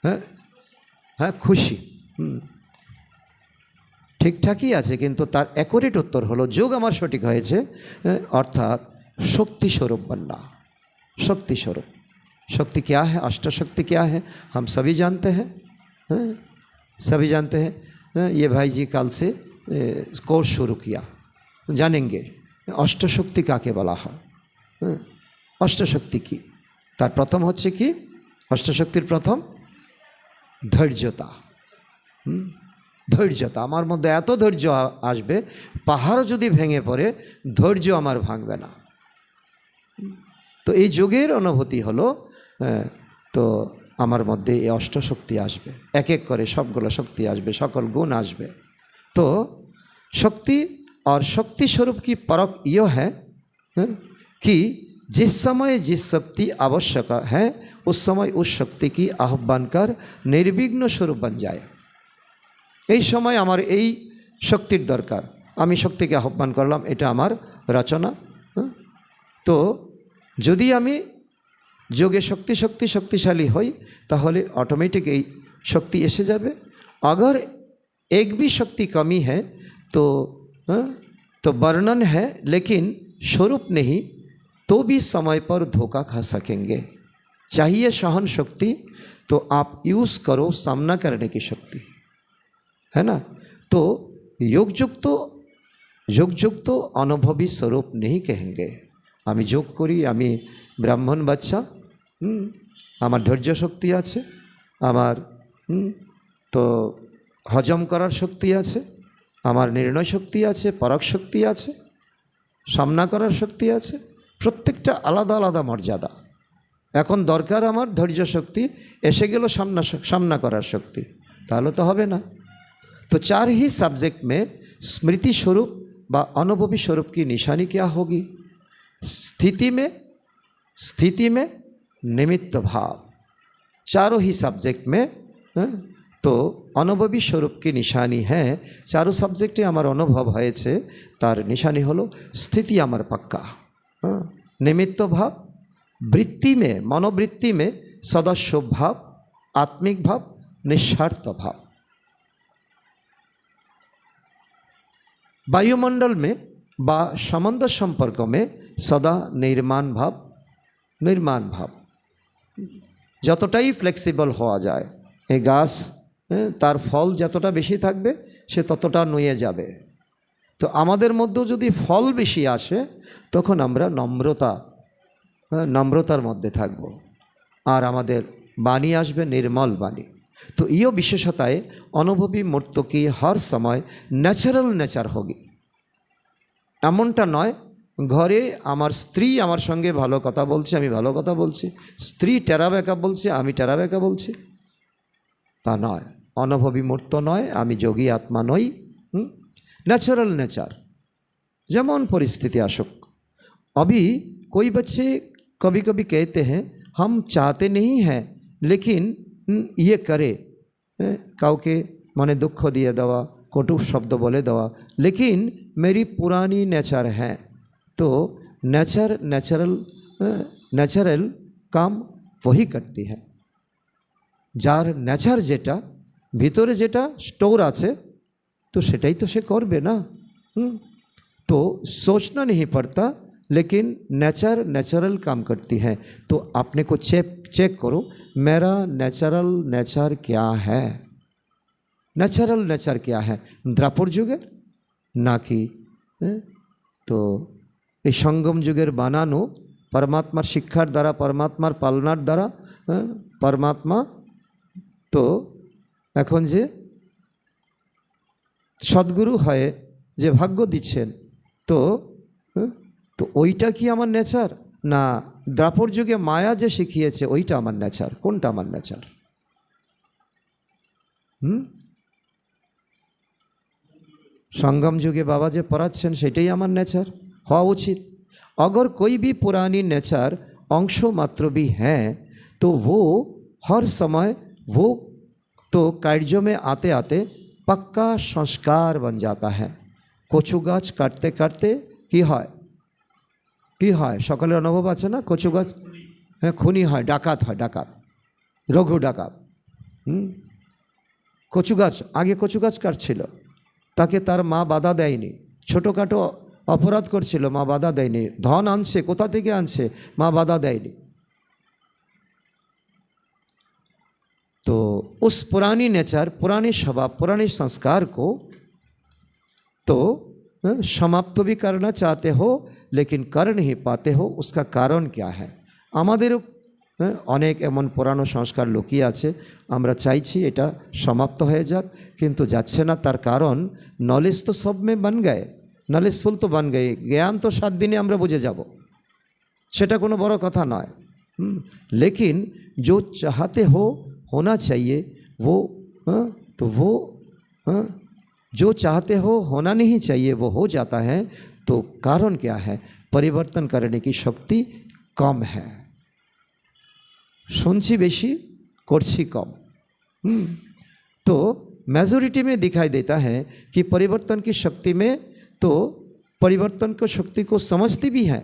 হ্যাঁ হ্যাঁ খুশি, ঠিকঠাকই আছে, কিন্তু তার অ্যাকুরেট उत्तर হলো যোগ আমার সঠিক হয়েছে, অর্থাৎ शक्ति स्वरूप बनना। शक्ति स्वरूप, शक्ति क्या है, अष्ट शक्ति क्या है हम सभी जानते हैं, सभी जानते हैं। ये भाई जी कल से कोर्स शुरू किया, जानेंगे अष्ट शक्ति काके बला है। अष्ट शक्ति की तार प्रथम होच्छे कि अष्ट शक्तिर प्रथम धैर्यता। धैर्यता आमार मध्य एत धैर्य आसबे पहाड़ो यदि भेंगे पड़े धैर्य आमार भांगबे ना। तो ये যোগের अनुभूति हलो, तो आमार मध्य ये अष्ट शक्ति आसबे, एक एक करे सबगुलो शक्ति आसबे, सकल गुण आसबे। तो शक्ति और शक्ति स्वरूप की परख ये है कि जिस समय जिस शक्ति आवश्यक है उस समय उस शक्ति की आह्वान कर निर्विघ्न स्वरूप बन जाए। এই সময় আমার এই শক্তির দরকার, আমি শক্তিকে আহ্বান করলাম, এটা আমার রচনা। তো যদি আমি যোগে শক্তিশালী হই তাহলে অটোমেটিক এই শক্তি এসে যাবে। अगर एक भी शक्ति कमी है तो वर्णन है लेकिन स्वरूप नहीं, तो भी समय पर धोखा खा सकेंगे। चाहिए सहन शक्ति तो आप यूज़ करो सामना करने की शक्ति, है ना। तो योग युग तो अनुभवी स्वरूप नहीं कहेंगे। आमी योग करी, आमी ब्राह्मण बाच्चा, आमार धैर्य शक्ति आछे, आमार तो हजम करार शक्ति आछे, आमार निर्णय शक्ति आछे, परख शक्ति आछे, सामना करार शक्ति आछे। प्रत्येकटा आलादा आलादा मर्यादा। एखन दरकार आमार धैर्य शक्ति, एसे गेलो सामना करार शक्ति, ताहले तो होबे ना। तो चार ही सब्जेक्ट में स्मृति स्वरूप व अनुभवी स्वरूप की निशानी क्या होगी? स्थिति में निमित्त भाव। चारों ही सब्जेक्ट में तो अनुभवी स्वरूप की निशानी है। चारों सब्जेक्टे आमार अनुभव हयेछे, तार निशानी हलो स्थिति आमार पक्का, निमित्त भाव, वृत्ति में मनोवृत्ति में सदस्य भाव, आत्मिक भाव, निस्वार्थ भाव। वायुमंडल में बा संबंध सम्पर्क में सदा निर्माण भाव जतटाई फ्लेक्सिबल हवा जाए, ए गाछ तार फल जतटा बेशी थाकबे से ततटा नुये जाबे। तो आमादेर मध्य यदि फल बेशी आसे तखन आमरा नम्रतार मध्य थाकबो और आमादेर बाणी आसबे निर्मल बाणी। तो यो विशेषताएं अनुभवी मूर्त की हर समय न्याचारल नेचार होगी। एमनटा नय घरे आमार स्त्री आमार संगे भालो कथा बोलछे, आमी भालो कथा बोलছি, स्त्री टेरा बेका बोलছে, आमी टेरा बेका बोलছি, ता नय। अनुभवी मूर्त नय, आमी योगी आत्मा नई। न्याचारल नेचार जेमन परिस्थिति आसुक। अभी कोई बच्चे कभी कभी कहते हैं हम चाहते नहीं हैं लेकिन ये करे, काउके माने दुख दिए देवा, कटु शब्द बोले देवा, लेकिन मेरी पुरानी नेचर है। तो नेचुरल काम वही करती है। जार नेचर जेटा भीतरे जेटा स्टोर आछे तो सेटाई तो से करबे ना। तो सोचना नहीं पड़ता, लेकिन नेचुरल काम करती है। तो अपने को चेक करो, मेरा नेचुरल नेचर क्या है? नेचुरल नेचर क्या है? द्वापर जुगे ना कि तो ये संगम जुगेर बानानो परमात्मार शिक्षार द्वारा, परमात्मार पालनार द्वारा परमात्मा तो एखन जे सद्गुरु हये जे भाग्य दिच्छेन, तो ओइटा कि आमार नेचार ना द्वापर जुगे माया जे शिखिয়েছে ओइटा आमार नेचार? कोनटा आमार नेचार? संगम जुगे बाबा जे पढ़ाচ্ছেন सेटाई आमार नेचार हवा उचित। अगर कोई भी पुरानी नेचार अंश मात्र भी है तो वो हर समय वो तो कार्य में आते आते पक्का संस्कार बन जाता है। कचु गाछ काटते काटते कि হয় সকলের অনুভব আছে না? কচু গাছ খুনি হয়, ডাকাত হয়, ডাকাত, রঘু ডাকাত। কচু গাছ, আগে কচু গাছ কাটছিল, তাকে তার মা বাধা দেয়নি, ছোটোখাটো অপরাধ করছিল, মা বাধা দেয়নি, ধন আনছে, কোথা থেকে আনছে, মা বাধা देयनी। तो उस पुरानी नेचर, पुरानी स्वभाव, पुराने संस्कार को तो समाप्त भी करना चाहते हो लेकिन कर नहीं पाते हो। उसका कारण क्या है? আমাদেরও অনেক এমন পুরানো সংস্কার লুকিয়ে আছে, আমরা চাইছি এটা সমাপ্ত হয়ে যাক, কিন্তু যাচ্ছে না। তার কারণ নলেজ তো সব में बन गए, নলেজফুল তো बन गए, জ্ঞান তো 7 দিনে আমরা বুঝে যাব, সেটা কোনো বড় কথা নয়। लेकिन जो चाहते हो होना चाहिए वो तो वो जो चाहते हो होना नहीं चाहिए वो हो जाता है। तो कारण क्या है? परिवर्तन करने की शक्ति कम है। सुनছি বেশি, করছি कम। तो मेजॉरिटी में दिखाई देता है कि परिवर्तन की शक्ति में तो परिवर्तन को शक्ति को समझती भी है,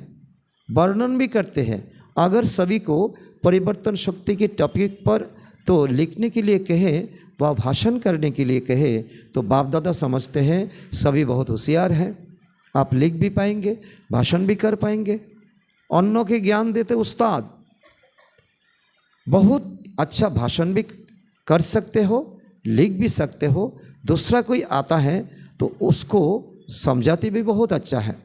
वर्णन भी करते हैं। अगर सभी को परिवर्तन शक्ति के टॉपिक पर तो लिखने के लिए कहे व भाषण करने के लिए कहे तो बाप दादा समझते हैं सभी बहुत होशियार हैं, आप लिख भी पाएंगे, भाषण भी कर पाएंगे, अन्यों के ज्ञान देते उस्ताद, बहुत अच्छा भाषण भी कर सकते हो, लिख भी सकते हो। दूसरा कोई आता है तो उसको समझाते भी बहुत अच्छा है,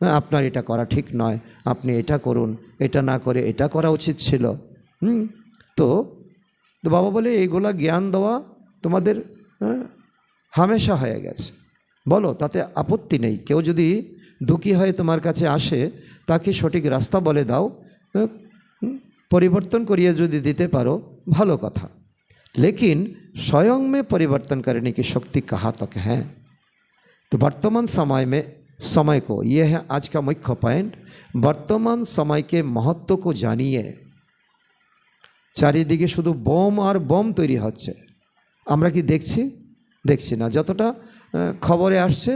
আপনার এটা করা ঠিক নয়, আপনি এটা করুন, এটা না করে এটা করা উচিত ছিল। তো বাবা বলে এইগুলা জ্ঞান দেওয়া তোমাদের হামেশা হয়ে গেছে, বলো তাতে আপত্তি নেই। কেউ যদি দুঃখী হয়ে তোমার কাছে আসে তাকে সঠিক রাস্তা বলে দাও, परिवर्तन करिए यदि दीते पारो भालो कथा। लेकिन स्वयं में परिवर्तन करने की शक्ति कहाँ तक है? तो वर्तमान समय को ये है आज का मुख्य पॉइंट। वर्तमान समय के महत्व को जानिए। चारिदिके शुधु बम और बम तैरी होच्छे, आमरा कि देखছি ना? যতটা खबरे आसছে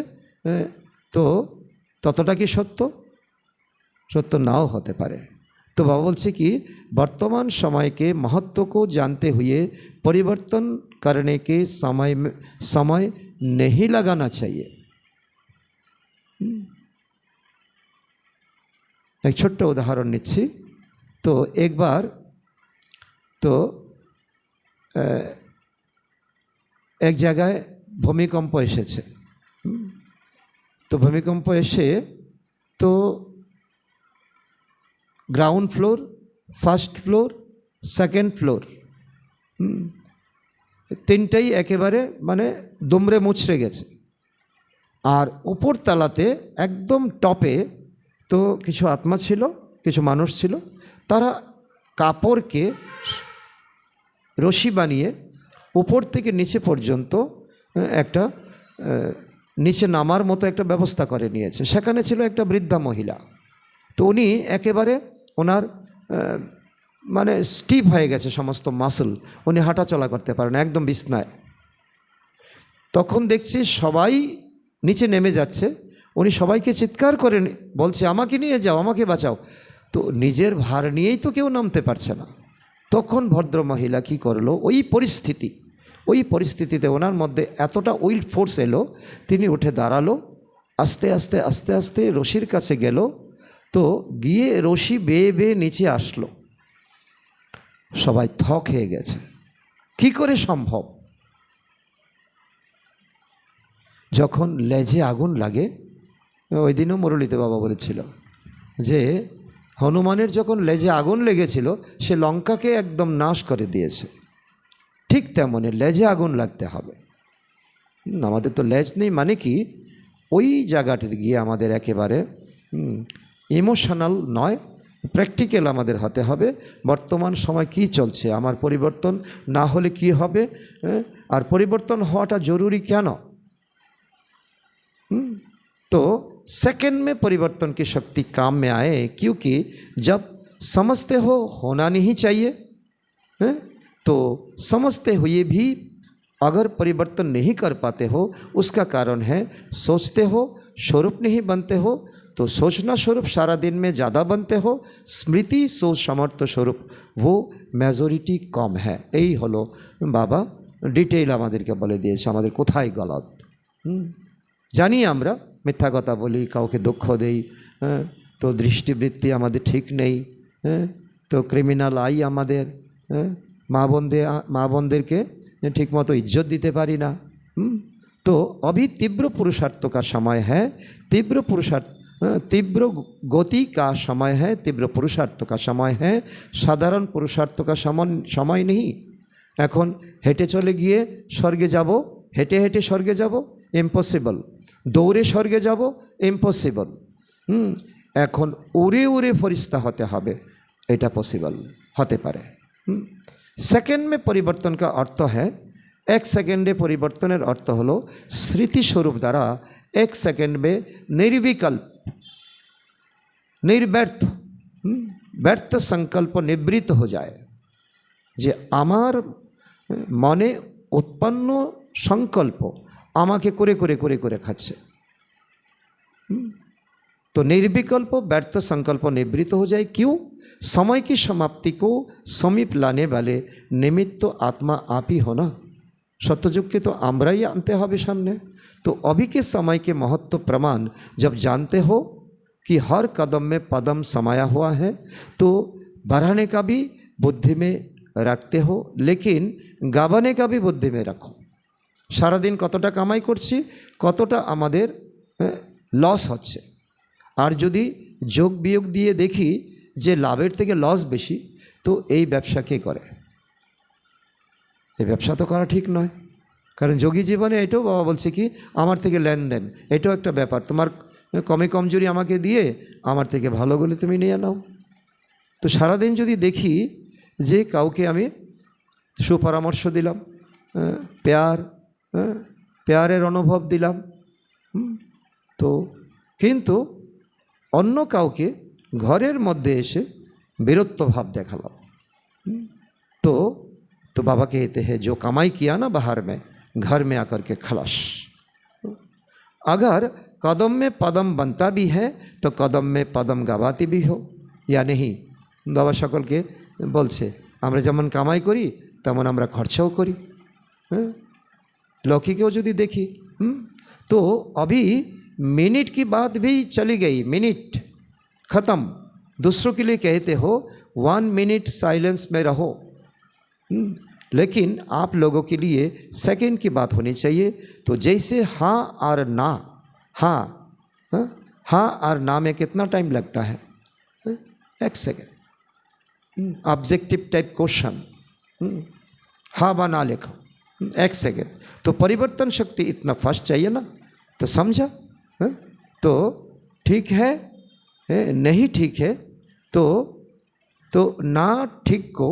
तो ततटा कि सत्य नाও होते पारे। तो बाबा बोलছে कि वर्तमान समय के महत्व को जानते हुए परिवर्तन करने के समय नहीं लगाना चाहिए। एक छोट्ट उदाहरण निচ্ছি। तो एक बार तो एक जगह भूमिकम्प एसेছে। तो भूमिकम्प एसे तो ground floor, first floor, second floor तीनटाई एकेबारे माने दुमड़े मुचड़े गेছে। और ऊपर तलाते एकदम टपे तो किछु आत्मा छिलो, किछु मानुष छिलो, तारा कापड़ के रशी बानिए ऊपर थेके नीचे पर्यन्त एकटा नीचे नामार मतो एकटा व्यवस्था करे निয়েছে। सेखाने छिलो एकटा बृद्धा महिला। तो उनी एकेबारे ओनार माने स्टिफ हो गेছে समस्त मासल, उनी हाঁটা चला करते पारेन ना, एकदम बिछनाয়। तखन देखছি सबाई नीचे नेमे যাচ্ছে, उनी सबाইকে चित्कार করে বলছে আমাকে নিয়ে যাও, আমাকে বাঁচাও। তো নিজের ভার নিয়েই তো কেউ নামতে পারছে না। তখন ভদ্র মহিলা কী করলো, ওই পরিস্থিতিতে ওনার মধ্যে এতটা উইল ফোর্স এলো, তিনি উঠে দাঁড়ালো, আস্তে আস্তে আস্তে আস্তে রশির কাছে গেল। तो গিয়ে রশি বেয়ে বেয়ে নিচে আসলো। সবাই থক হয়ে গেছে, কি করে সম্ভব? যখন লেজে আগুন লাগে, ওই দিনও মুরলীতে বাবা বলেছিল যে হনুমানের যখন লেজে আগুন লেগেছিল সে লঙ্কাকে একদম নাশ করে দিয়েছে। ঠিক তেমনি লেজে আগুন লাগতে হবে। আমাদের তো লেজ নেই, মানে কি ওই জায়গাটাতে গিয়ে আমাদের একেবারে ইমোশনাল নয়, প্র্যাকটিক্যাল আমাদের হতে হবে। বর্তমান সময় কি চলছে, আমার পরিবর্তন না হলে কি হবে, আর পরিবর্তন হওয়াটা জরুরি কেন? तो सेकंड में परिवर्तन की शक्ति काम में आए, क्योंकि जब समझते हो होना नहीं चाहिए तो समझते हुए भी अगर परिवर्तन नहीं कर पाते हो उसका कारण है सोचते हो, स्वरूप नहीं बनते हो, तो सोचना स्वरूप सारा दिन में ज़्यादा बनते हो, स्मृति सोच सामर्थ्य स्वरूप वो मेजरिटी कम है। यही हलो बाबा डिटेल আমাদেরকে বলে দিয়েছে আমাদের কোথায় গলত। জানি আমরা মিথ্যা কথা বলি, কাউকে দুঃখ দেই, তো দৃষ্টিবৃত্তি আমাদের ঠিক নেই, তো ক্রিমিনাল আই আমাদের, মা বোনদেরকে ठीक मतो इज्जत दीते पारी ना। तो अभी तीव्र पुरुषार्थ का समय है, तीव्र गति का समय है, तीव्र पुरुषार्थ का समय है, साधारण पुरुषार्थ का समय नहीं। এখন হেঁটে চলে গিয়ে স্বর্গে যাব, হেঁটে হেঁটে স্বর্গে যাব, ইম্পসিবল। দৌড়ে স্বর্গে যাব, ইম্পসিবল। এখন উড়ে উড়ে ফরিস্তা হতে হবে, এটা পসিবল হতে পারে। सेकेंड में परिवर्तन का अर्थ है, एक सेकेंडे परिवर्तन अर्थ हलो स्मृति स्वरूप द्वारा एक सेकेंड में निर्विकल्प निर्व्यर्थ व्यर्थ संकल्प निवृत्त हो जाए। जे आमार मने उत्पन्न संकल्प आमाके करे करे करे करे खाচ্ছে, तो निर्विकल्प व्यर्थ संकल्प निवृत्त हो जाए। क्यों? समय की समाप्ति को समीप लाने वाले निमित्त तो आत्मा आप ही हो ना। सत्ययुग के तो आम्रा ही आनते हैं सामने। तो अभी के समय के महत्व प्रमाण जब जानते हो कि हर कदम में पदम समाया हुआ है, तो बढ़ाने का भी बुद्धि में रखते हो, लेकिन गाबाने का भी बुद्धि में रखो। सारा दिन कतटा कमाई करছি, कतटा आमादेर लस হচ্ছে। আর যদি যোগ বিয়োগ দিয়ে দেখি যে লাভের থেকে লস বেশি, তো এই ব্যবসা কে করে? এই ব্যবসা তো করা ঠিক নয়। কারণ যোগী জীবনে এটাও বাবা বলছে কি, আমার থেকে লেনদেন, এটাও একটা ব্যাপার। তোমার কমে কমজোরি আমাকে দিয়ে আমার থেকে ভালোগুলো তুমি নিয়ে নাও। তো সারাদিন যদি দেখি যে কাউকে আমি সুপরামর্শ দিলাম, প্যারের অনুভব দিলাম, তো কিন্তু অন্য কাউকে ঘরের মধ্যে এসে বিরত্ব ভাব দেখালাম, तो बाबा कहते हैं जो कमाई किया ना बाहर में, घर में आकर के खलास। अगर कदम में पदम बनता भी है तो कदम में पदम गवाती भी हो या नहीं। बाबा सकल के बोलছে আমরা যেমন কামাই করি তেমন আমরা খরচাও করি। लौकिकेও যদি देखी, तो अभी मिनट की बात भी चली गई, मिनट ख़त्म। दूसरों के लिए कहते हो 1 मिनट साइलेंस में रहो, लेकिन आप लोगों के लिए सेकंड की बात होनी चाहिए। तो जैसे हाँ और ना, हाँ और ना में कितना टाइम लगता है? 1 सेकेंड। ऑब्जेक्टिव टाइप क्वेश्चन, हाँ व ना लिखो, 1 सेकेंड। तो परिवर्तन शक्ति इतना फास्ट चाहिए ना। तो समझा? तो ठीक है, नहीं ठीक है, तो ना ठीक को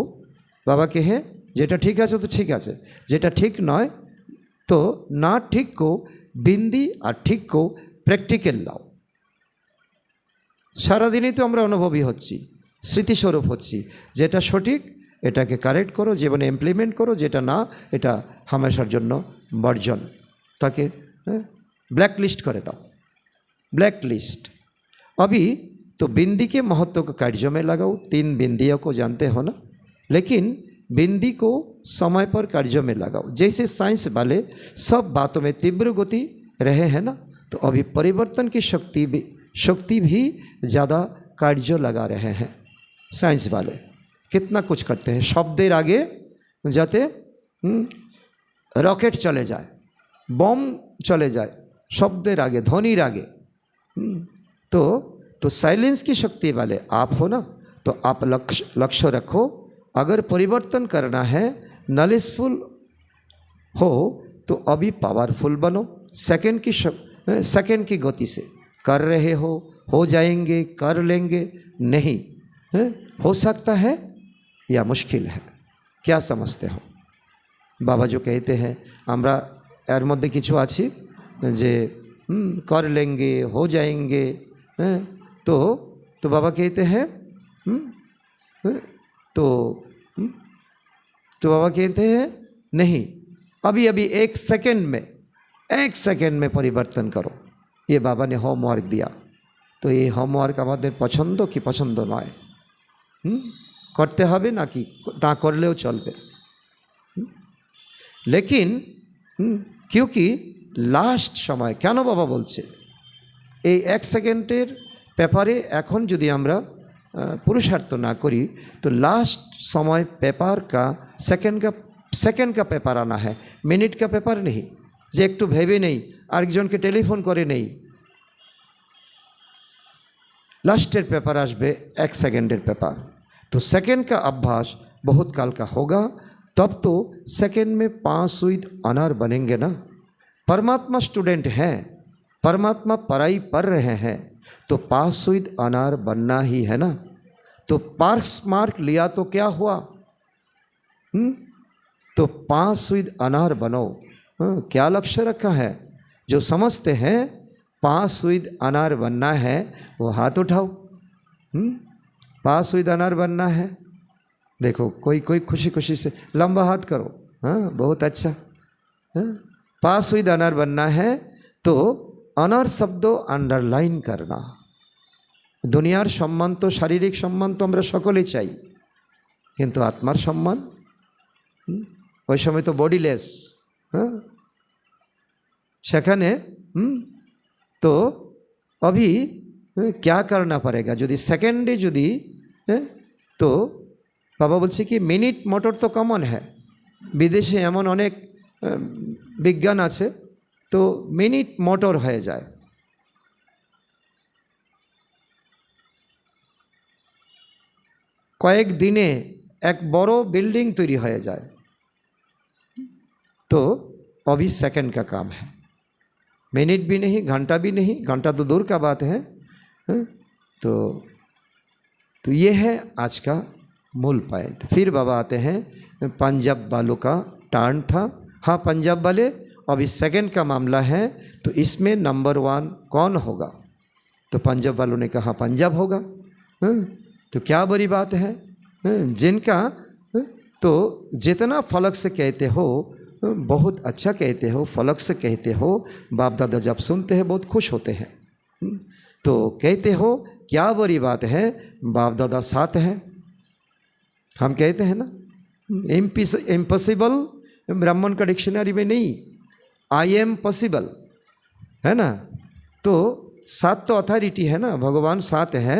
बाबा कहे जेटा ठीक है तो ठीक है, जेटा ठीक नय तो ना ठीक को बिंदी और ठीक को प्रैक्टिकल लाओ। सारा दिन ही तो আমরা अनुभवी হচ্ছি, স্মৃতিস্বরূপ হচ্ছি। যেটা সঠিক এটাকে কারেক্ট করো, জীবনে ইমপ্লিমেন্ট করো, যেটা না এটা হামেশার জন্য বর্জন, তাকে ब्लैक लिस्ट करे दाओ, ब्लैक लिस्ट। अभी तो बिंदी के महत्व को कार्यों में लगाओ। 3 बिंदियों को जानते हो ना, लेकिन बिंदी को समय पर कार्यों में लगाओ। जैसे साइंस वाले सब बातों में तीव्र गति रहे हैं ना, तो अभी परिवर्तन की शक्ति भी ज़्यादा कार्यों लगा रहे हैं। साइंस वाले कितना कुछ करते हैं, शब्देर आगे जाते रॉकेट चले जाए, बम चले जाए, शब्देर आगे, ध्वनिर आगे। तो साइलेंस की शक्ति वाले आप हो ना, तो आप लक्ष्य रखो। अगर परिवर्तन करना है, नॉलेजफुल हो, तो अभी पावरफुल बनो। सेकंड की गति से कर रहे हो जाएंगे, कर लेंगे, नहीं हो सकता है या मुश्किल है। क्या समझते हो? बाबा जो कहते हैं আমরা এর মধ্যে কিছু আছি যে कर लेंगे, हो जाएंगे, तो बाबा कहते हैं तो बाबा कहते हैं नहीं, अभी अभी एक सेकेंड में परिवर्तन करो। ये बाबा ने होमवर्क दिया, तो ये होमवर्क আমাদের পছন্দ কি পছন্দ নয়, করতে হবে নাকি না করলেও চলবে। लेकिन क्योंकि लास्ट समय কেন বাবা বলছে এই এক সেকেন্ডের ব্যাপারে এখন যদি আমরা पुरुषार्थ ना करी तो लास्ट समय पेपर का सेकेंड का पेपर आना है, मिनट का पेपर नहीं। जे एकटू भेबे नहीं आरेकजन के टेलीफोन करे नहीं, लास्टर पेपर आसबे एक सेकेंडर पेपर। तो सेकेंड का अभ्यास बहुत काल का होगा, तब तो सेकेंड में पास विद ऑनर बनेंगे ना। परमात्मा स्टूडेंट हैं, परमात्मा पढ़ाई पढ़ रहे हैं, तो पास विद ऑनर बनना ही है ना। तो पास मार्क लिया तो क्या हुआ, तो पास विद ऑनर बनो। क्या लक्ष्य रखा है? जो समझते हैं पास विद ऑनर बनना है वो हाथ उठाओ। पास विद ऑनर बनना है, देखो कोई कोई खुशी खुशी से लंबा हाथ करो, हाँ बहुत अच्छा। पास विद ऑनर बनना है तो অনার শব্দ আন্ডারলাইন করনা। দুনিয়ার সম্মান তো শারীরিক সম্মান তো আমরা সকলেই চাই, কিন্তু আত্মার সম্মান ওই সময় তো বডিলেস। হ্যাঁ সেখানে तो अभी क्या करना पड़ेगा यदि सेकेंडे यदि तो बाबा बोलছে कि मिनिट मोटर तो कमन है, विदेशे एमन अनेक विज्ञान आछे तो मिनिट मोटर हो जाए। कয়েক दिने एक बड़ो बिल्डिंग तैरी हो जाए, तो अभी सेकंड का काम है, मिनट भी नहीं घंटा भी नहीं, घंटा तो दूर का बात है। तो ये है आज का मूल पॉइंट। फिर बाबा आते हैं पंजाब वालों का टर्न था। हाँ पंजाब वाले अभी सेकंड का मामला है, तो इसमें नंबर 1 कौन होगा? तो पंजाब वालों ने कहा पंजाब होगा। तो क्या बड़ी बात है, जिनका तो जितना फलक से कहते हो बहुत अच्छा कहते हो, फलक से कहते हो, बाप दादा जब सुनते हैं बहुत खुश होते हैं। तो कहते हो क्या बड़ी बात है, बाप दादा साथ हैं। हम कहते हैं ना इम्पॉसिबल ब्राह्मण का डिक्शनरी में नहीं, आई एम पॉसिबल है ना। तो साथ तो अथॉरिटी है ना, भगवान साथ है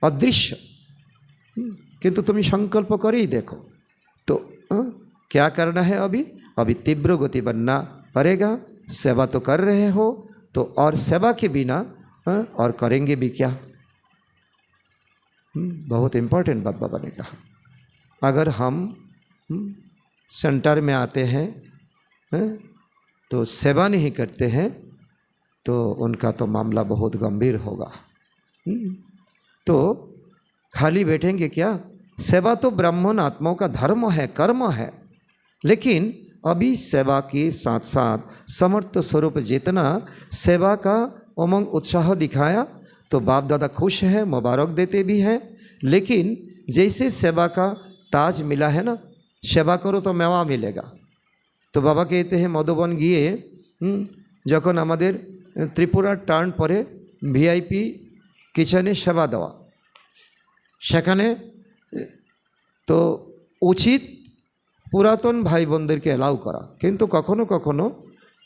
अदृश्य, किंतु तुम संकल्प कर ही देखो। तो क्या करना है? अभी तीव्र गति बनना पड़ेगा। सेवा तो कर रहे हो, तो और सेवा के बिना और करेंगे भी क्या? बहुत इम्पोर्टेंट बात बाबा ने कहा। अगर हम सेंटर में आते हैं तो सेवा नहीं करते हैं तो उनका तो मामला बहुत गंभीर होगा। तो खाली बैठेंगे क्या? सेवा तो ब्राह्मण आत्माओं का धर्म है, कर्म है, लेकिन अभी सेवा के साथ साथ समर्थ स्वरूप जितना सेवा का उमंग उत्साह दिखाया तो बाप दादा खुश है, मुबारक देते भी हैं। लेकिन जैसे सेवा का ताज मिला है ना, सेवा करो तो मेवा मिलेगा। तो बाबा कहते हैं मधुबन गए যখন আমাদের ত্রিপুরার টার্ন পরে ভিআইপি কিচেনে সেবা দেওয়া, সেখানে তো উচিত পুরাতন ভাই বোনদেরকে অ্যালাউ করা, কিন্তু কখনো কখনো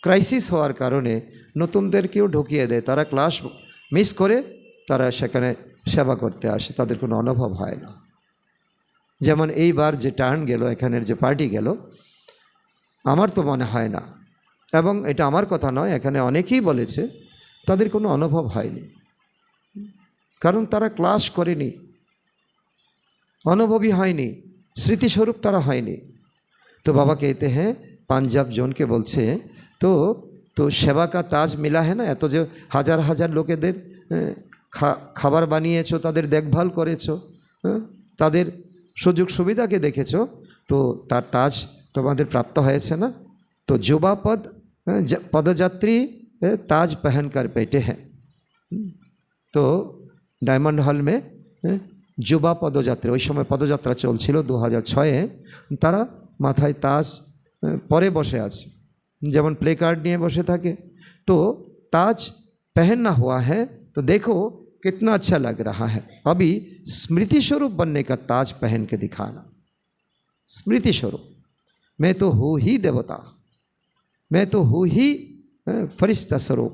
ক্রাইসিস হওয়ার কারণে নতুনদেরকেও ঢুকিয়ে দেয়। তারা ক্লাস মিস করে তারা সেখানে সেবা করতে আসে, তাদের কোনো অনুভব হয় না। যেমন এইবার যে টার্ন গেল, এখানের যে পার্টি গেল, আমার তো মনে হয় না, এবং এটা আমার কথা নয়, এখানে অনেকেই বলেছে তাদের কোনো অনুভব হয়নি, কারণ তারা ক্লাস করেনি, अनुभवी হয়নি, স্মৃতিস্বরূপ তারা হয়নি। तो बाबा कहते हैं पंजाब जोन के बोलছে तो सेवा का ताज मिला है ना, এত যে হাজার হাজার লোকেদের খাবার বানিয়েছো, তাদের দেখভাল করেছো, তাদের সুযোগ সুবিধাকে দেখেছো, তো তার তাজ তোমাদের প্রাপ্ত হয়েছে না। तो जुबा पदयात्री ताज पहन कर बैठे हैं। तो डायमंड हॉल में जुबा पदयात्री, ওই সময় পদযাত্রা চলছিল 2006-এ, তারা মাথায় তাজ পরে বসে আছে। যেমন প্লে कार्ड নিয়ে বসে থাকে। तो ताज पहनना हुआ है तो देखो कितना अच्छा लग रहा है। अभी स्मृति स्वरूप बनने का ताज पहन के दिखाना। स्मृति स्वरूप, मैं तो हूँ ही देवता, मैं तो हूँ ही फरिश्ता स्वरूप।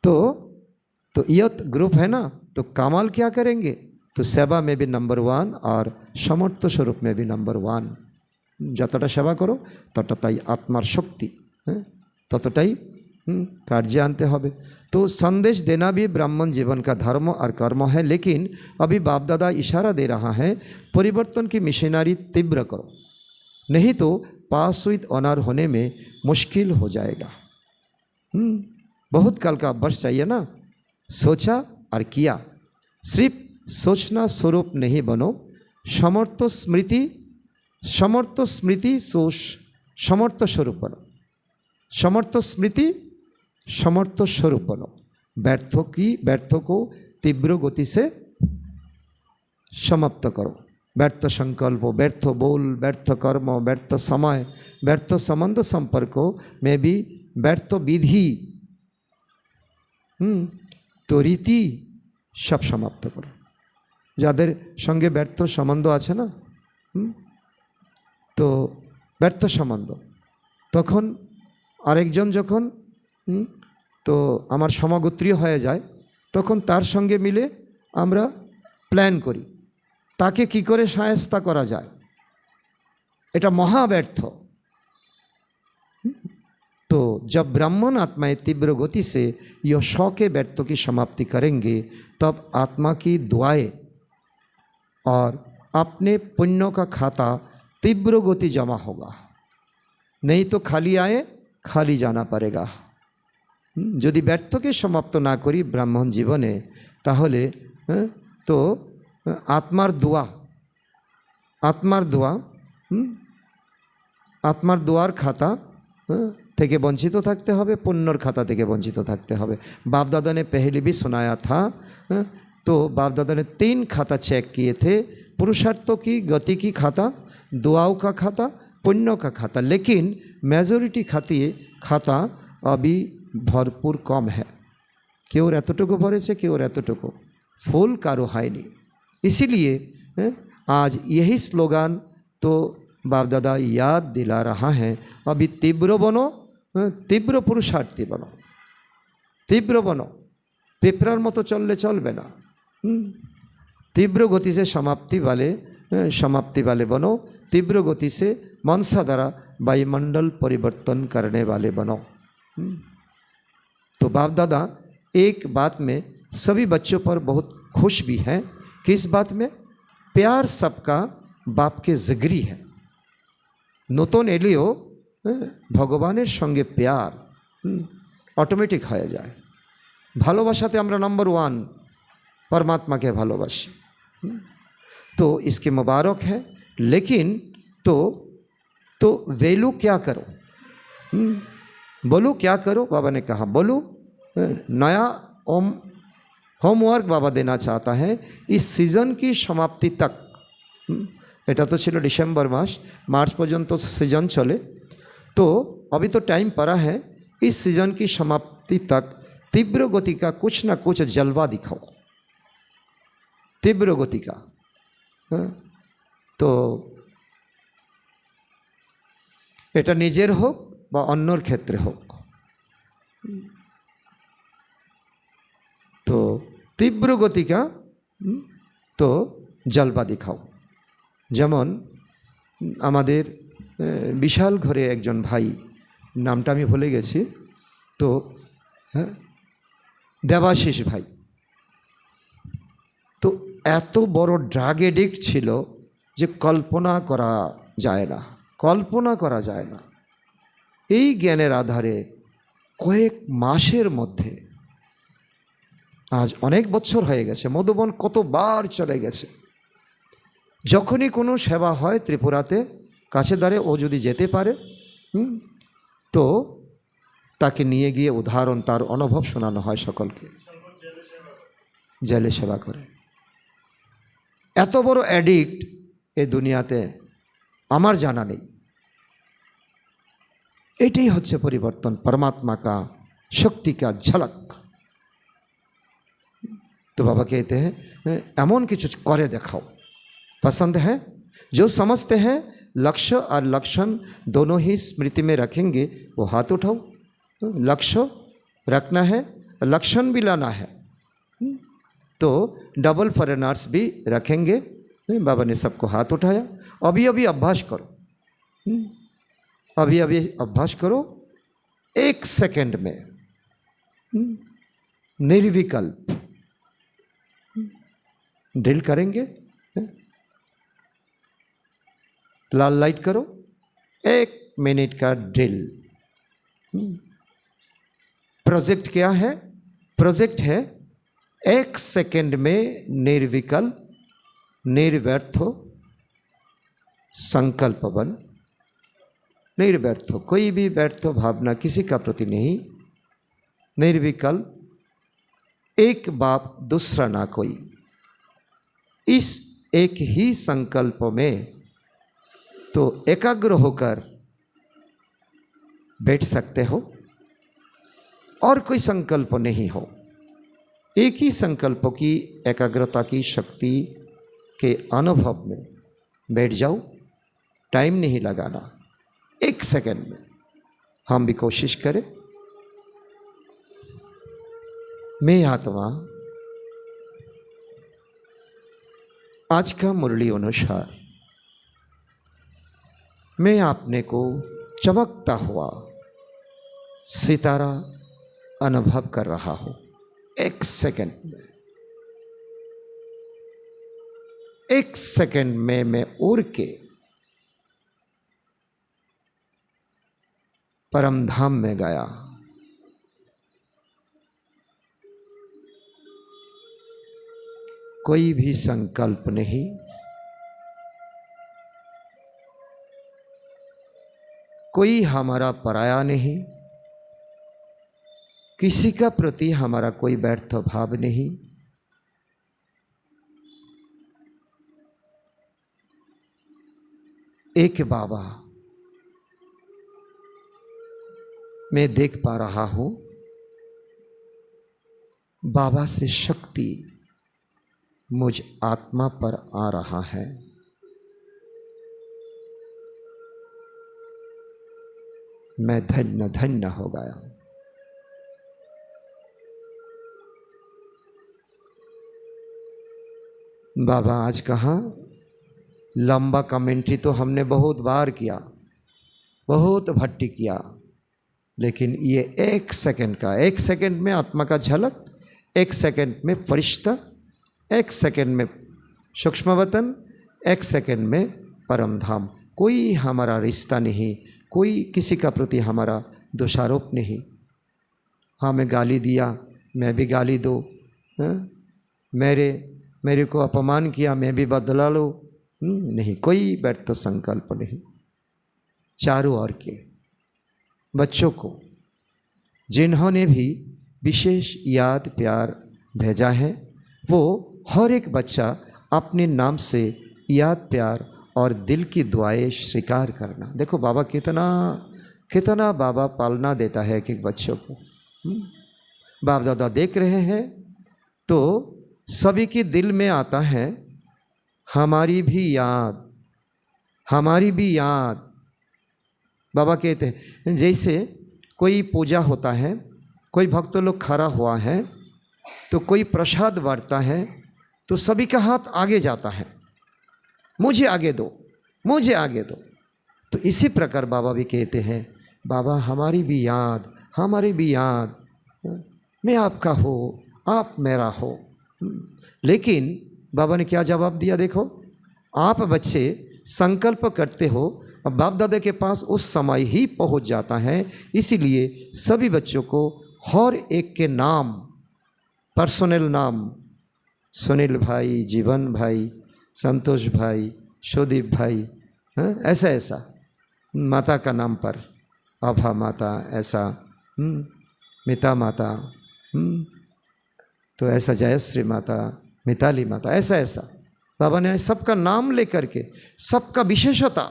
तो यह ग्रुप है ना, तो कमाल क्या करेंगे, तो सेवा में भी नंबर 1 और समर्थ स्वरूप में भी नंबर 1। যতটা সেবা করো ততটাই आत्मार शक्ति, ততটাই कार्य आनते হবে। तो संदेश देना भी ब्राह्मण जीवन का धर्म और कर्म है। लेकिन अभी बाप दादा इशारा दे रहा है परिवर्तन की मिशनरी तीव्र करो, नहीं तो पास विद ऑनर होने में मुश्किल हो जाएगा। बहुत कल का अभ्यास चाहिए ना, सोचा और किया। सिर्फ सोचना स्वरूप नहीं बनो, समर्थ स्मृति समर्थ स्वरूप बनो, समर्थ स्मृति समर्थ स्वरूप बनो। व्यर्थों को तीव्र गति से समाप्त करो। व्यर्थ संकल्प, व्यर्थ बोल, व्यर्थ कर्म, व्यर्थ समय, व्यर्थ संबंध संपर्कों में भी व्यर्थ विधि, तो रीति सब समाप्त करो। যাদের সঙ্গে ব্যর্থ সম্বন্ধ আছে না, তো ব্যর্থ সম্বন্ধ, তখন আরেকজন যখন তো আমার সমগোত্রীয় হয়ে যায়, তখন তার সঙ্গে মিলে আমরা প্ল্যান করি তাকে কি করে সাহায্য করা যায়। এটা মহা ব্যর্থ। तो जब ब्राह्मण आत्माएं तीव्र गति से यह 100 के व्यर्थों की समाप्ति करेंगे, तब आत्मा की दुआएं और अपने पुण्यों का खाता तीव्र गति जमा होगा। नहीं तो खाली आए खाली जाना पड़ेगा। यदि व्यर्थ के समाप्त ना करी ब्राह्मण जीवने, ताहले तो आत्मार दुआर खाता থেকে বঞ্চিত থাকতে হবে, পুণ্যর খাতা থেকে বঞ্চিত থাকতে হবে। बाप दादा ने पहले भी सुनाया था, तो बाप दादा ने 3 खाता चेक किए थे, पुरुषार्थों की गति की खाता, दुआओं का खाता, पुण्यों का खाता। लेकिन मेजॉरिटी खाता अभी भरपूर कम है। केउ एतटुकु भरेছে, केउ एतटुकु, फुल कारो হয়নি। इसीलिए आज यही स्लोगान तो बाप दादा याद दिला रहा है, अभी तीव्र बनो, तीव्र पुरुषार्थी बनो, तीव्र बनो। पेपरार मतो चलले चलबे ना, तीव्र गति से समाप्ति वाले बनो, तीव्र गति से मनसा द्वारा वायुमंडल परिवर्तन करने वाले बनो। तो बाप दादा एक बात में सभी बच्चों पर बहुत खुश भी हैं। किस बात में? प्यार सबका बाप के जिगरी है। नतून एलियो भगवानेर संगे प्यार अटोमेटिक हो जाए। भालोबासाते आमरा नम्बर 1 परमात्मा के भालोबासी, तो इसके मुबारक है। लेकिन तो वैल्यू क्या करो, बोलो क्या करो। बाबा ने कहा बोलो, नया होमवर्क बाबा देना चाहता है इस सीजन की समाप्ति तक। এটা তো ছিল ডিসেম্বর মাস, मार्च पर्यंत सीजन चले, तो अभी तो टाइम पड़ा है। इस सीजन की समाप्ति तक तीव्र गति का कुछ ना कुछ जलवा दिखाओ, तीव्र गति का। तो এটা নিজের হোক বা অন্যর ক্ষেত্রে হোক, तो तीव्र गति का तो जलवा दिखाओ। যেমন আমাদের বিশাল ঘরে একজন ভাই, নামটা আমি ভুলে গেছি, তো দেবাশিস ভাই, তো এত বড় ড্রাগ এডিক্ট ছিল যে কল্পনা করা যায় না। এই জ্ঞানের আধারে কয়েক মাসের মধ্যে, আজ অনেক বছর হয়ে গেছে, মধুবন কতবার চলে গেছে। যখনই কোনো সেবা হয় ত্রিপুরাতে কাছে দ্বারে, ও যদি যেতে পারে তো তাকে নিয়ে গিয়ে উদাহরণ, তার অনুভব শোনানো হয় সকলকে। জেলে সেবা করে। এত বড় অ্যাডিক্ট এই দুনিয়াতে আমার জানা নেই। এটাই হচ্ছে পরিবর্তন, परमात्मा का शक्ति का झलक। तो बाबा कहते हैं एमन किछु करे देखाओ, पसंद है? जो समझते हैं लक्ष्य और लक्षण दोनों ही स्मृति में रखेंगे वो हाथ उठाओ। लक्ष्य रखना है, लक्षण भी लाना है, तो डबल फॉरेनर्स भी रखेंगे। बाबा ने सबको हाथ उठाया। अभी अभी अभ्यास करो, अभी अभी अभ्यास करो। 1 सेकंड में निर्विकल्प ड्रिल करेंगे। लाल लाइट करो, 1 मिनट का ड्रिल। प्रोजेक्ट क्या है? प्रोजेक्ट है 1 सेकंड में निर्विकल्प, निर्व्यर्थ हो, संकल्प बन, निर्व्यर्थ हो, कोई भी व्यर्थ भावना किसी का प्रति नहीं, निर्विकल्प, एक बाप दूसरा ना कोई। इस एक ही संकल्प में तो एकाग्र होकर बैठ सकते हो, और कोई संकल्प नहीं हो। एक ही संकल्प की एकाग्रता की शक्ति के अनुभव में बैठ जाओ। टाइम नहीं लगाना, 1 सेकंड में। हम भी कोशिश करें। मैं आत्मा आज का मुरली अनुसार मैं अपने को चमकता हुआ सितारा अनुभव कर रहा हूं। 1 सेकंड में, 1 सेकंड में मैं उड़ के परम धाम में गया। कोई भी संकल्प नहीं, कोई हमारा पराया नहीं, किसी का प्रति हमारा कोई व्यर्थ भाव नहीं। एक बाबा मैं देख पा रहा हूं, बाबा से शक्ति मुझ आत्मा पर आ रहा है। मैं धन्य धन्य हो गया। बाबा आज कहा, लंबा कमेंट्री तो हमने बहुत बार किया, बहुत भट्टी किया, लेकिन ये 1 सेकंड का, 1 सेकंड में आत्मा का झलक, 1 सेकंड में फरिश्ता, 1 सेकंड में सूक्ष्म वतन, 1 सेकंड में परम धाम। कोई हमारा रिश्ता नहीं, कोई किसी का प्रति हमारा दोषारोप नहीं। हाँ, मैं गाली दिया, मैं भी गाली दो, मेरे को अपमान किया, मैं भी बदला लो, नहीं, कोई व्यर्थ संकल्प नहीं। चारों ओर के बच्चों को जिन्होंने भी विशेष याद प्यार भेजा है, वो हर एक बच्चा अपने नाम से याद प्यार और दिल की दुआएं स्वीकार करना। देखो बाबा कितना बाबा पालना देता है कि बच्चों को। बाप दादा देख रहे हैं तो सभी के दिल में आता है, हमारी भी याद, हमारी भी याद। बाबा कहते हैं जैसे कोई पूजा होता है, कोई भक्त लोग खड़ा हुआ है, तो कोई प्रसाद बांटता है, तो सभी का हाथ आगे जाता है, मुझे आगे दो, मुझे आगे दो। तो इसी प्रकार बाबा भी कहते हैं, बाबा हमारी भी याद, हमारी भी याद, मैं आपका हो, आप मेरा हो। लेकिन बाबा ने क्या जवाब दिया? देखो, आप बच्चे संकल्प करते हो, अब बाप दादा के पास उस समय ही पहुंच जाता है। इसीलिए सभी बच्चों को हर एक के नाम, पर्सनल नाम, सुनील भाई, जीवन भाई, संतोष भाई, सुदीप भाई, ऐसा ऐसा, माता का नाम पर आभा माता, ऐसा मिता माता, तो ऐसा जयश्री माता, मिताली माता, ऐसा ऐसा बाबा ने सबका नाम लेकर के, सबका विशेषता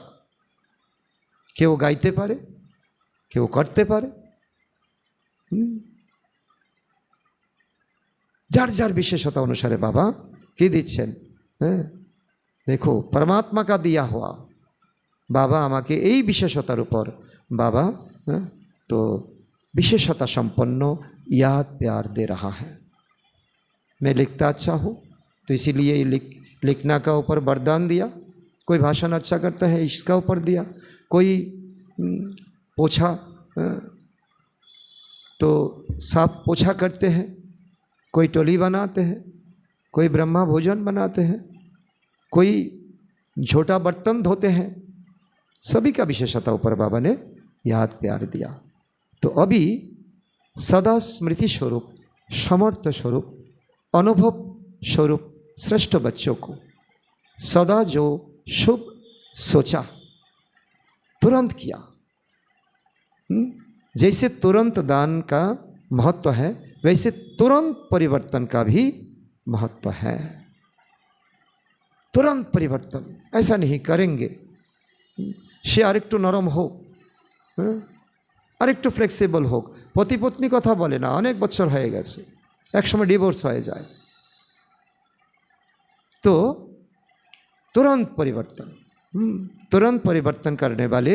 কেউ গাইতে পারে, কেউ করতে পারে, যার যার বিশেষতা অনুসারে বাবা কি দিচ্ছেন। হ্যাঁ, দেখো परमात्मा का दिया हुआ, बाबा আমাকে এই বিশেষতার উপর बाबा तो विशेषता संपन्न याद प्यार दे रहा है। मैं लिखता अच्छा हूँ तो इसीलिए लिखना का ऊपर वरदान दिया। कोई भाषण अच्छा करता है इसका ऊपर दिया, कोई पोछा तो साफ पोछा करते हैं, कोई टोली बनाते हैं, कोई ब्रह्मा भोजन बनाते हैं, कोई छोटा बर्तन धोते हैं। सभी का विशेषता ऊपर बाबा ने याद प्यार दिया। तो अभी सदा स्मृति स्वरूप, समर्थ स्वरूप, अनुभव स्वरूप श्रेष्ठ बच्चों को सदा जो शुभ सोचा तुरंत किया। जैसे तुरंत दान का महत्व है वैसे तुरंत परिवर्तन का भी महत्व है। तुरंत परिवर्तन ऐसा नहीं करेंगे সে আরেকটু নরম হোক, আরেকটু ফ্লেক্সিবল হোক। পতি পত্নী কথা বলে না, অনেক বছর হয়ে গেছে, একসময় ডিভোর্স হয়ে যায়। तो तुरंत परिवर्तन, तुरंत परिवर्तन करने वाले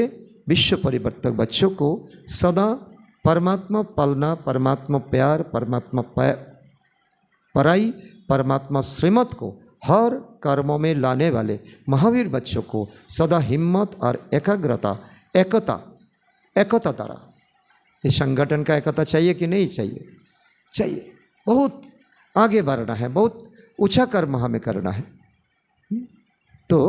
विश्व परिवर्तक बच्चों को सदा परमात्मा पालना, परमात्मा प्यार, परमात्मा पराई, परमात्मा श्रीमत को हर कर्मों में लाने वाले महावीर बच्चों को सदा हिम्मत और एकाग्रता, एकता द्वारा, इस संगठन का एकता चाहिए कि नहीं चाहिए? चाहिए। बहुत आगे बढ़ना है, बहुत ऊंचा कर्म हमें करना है। तो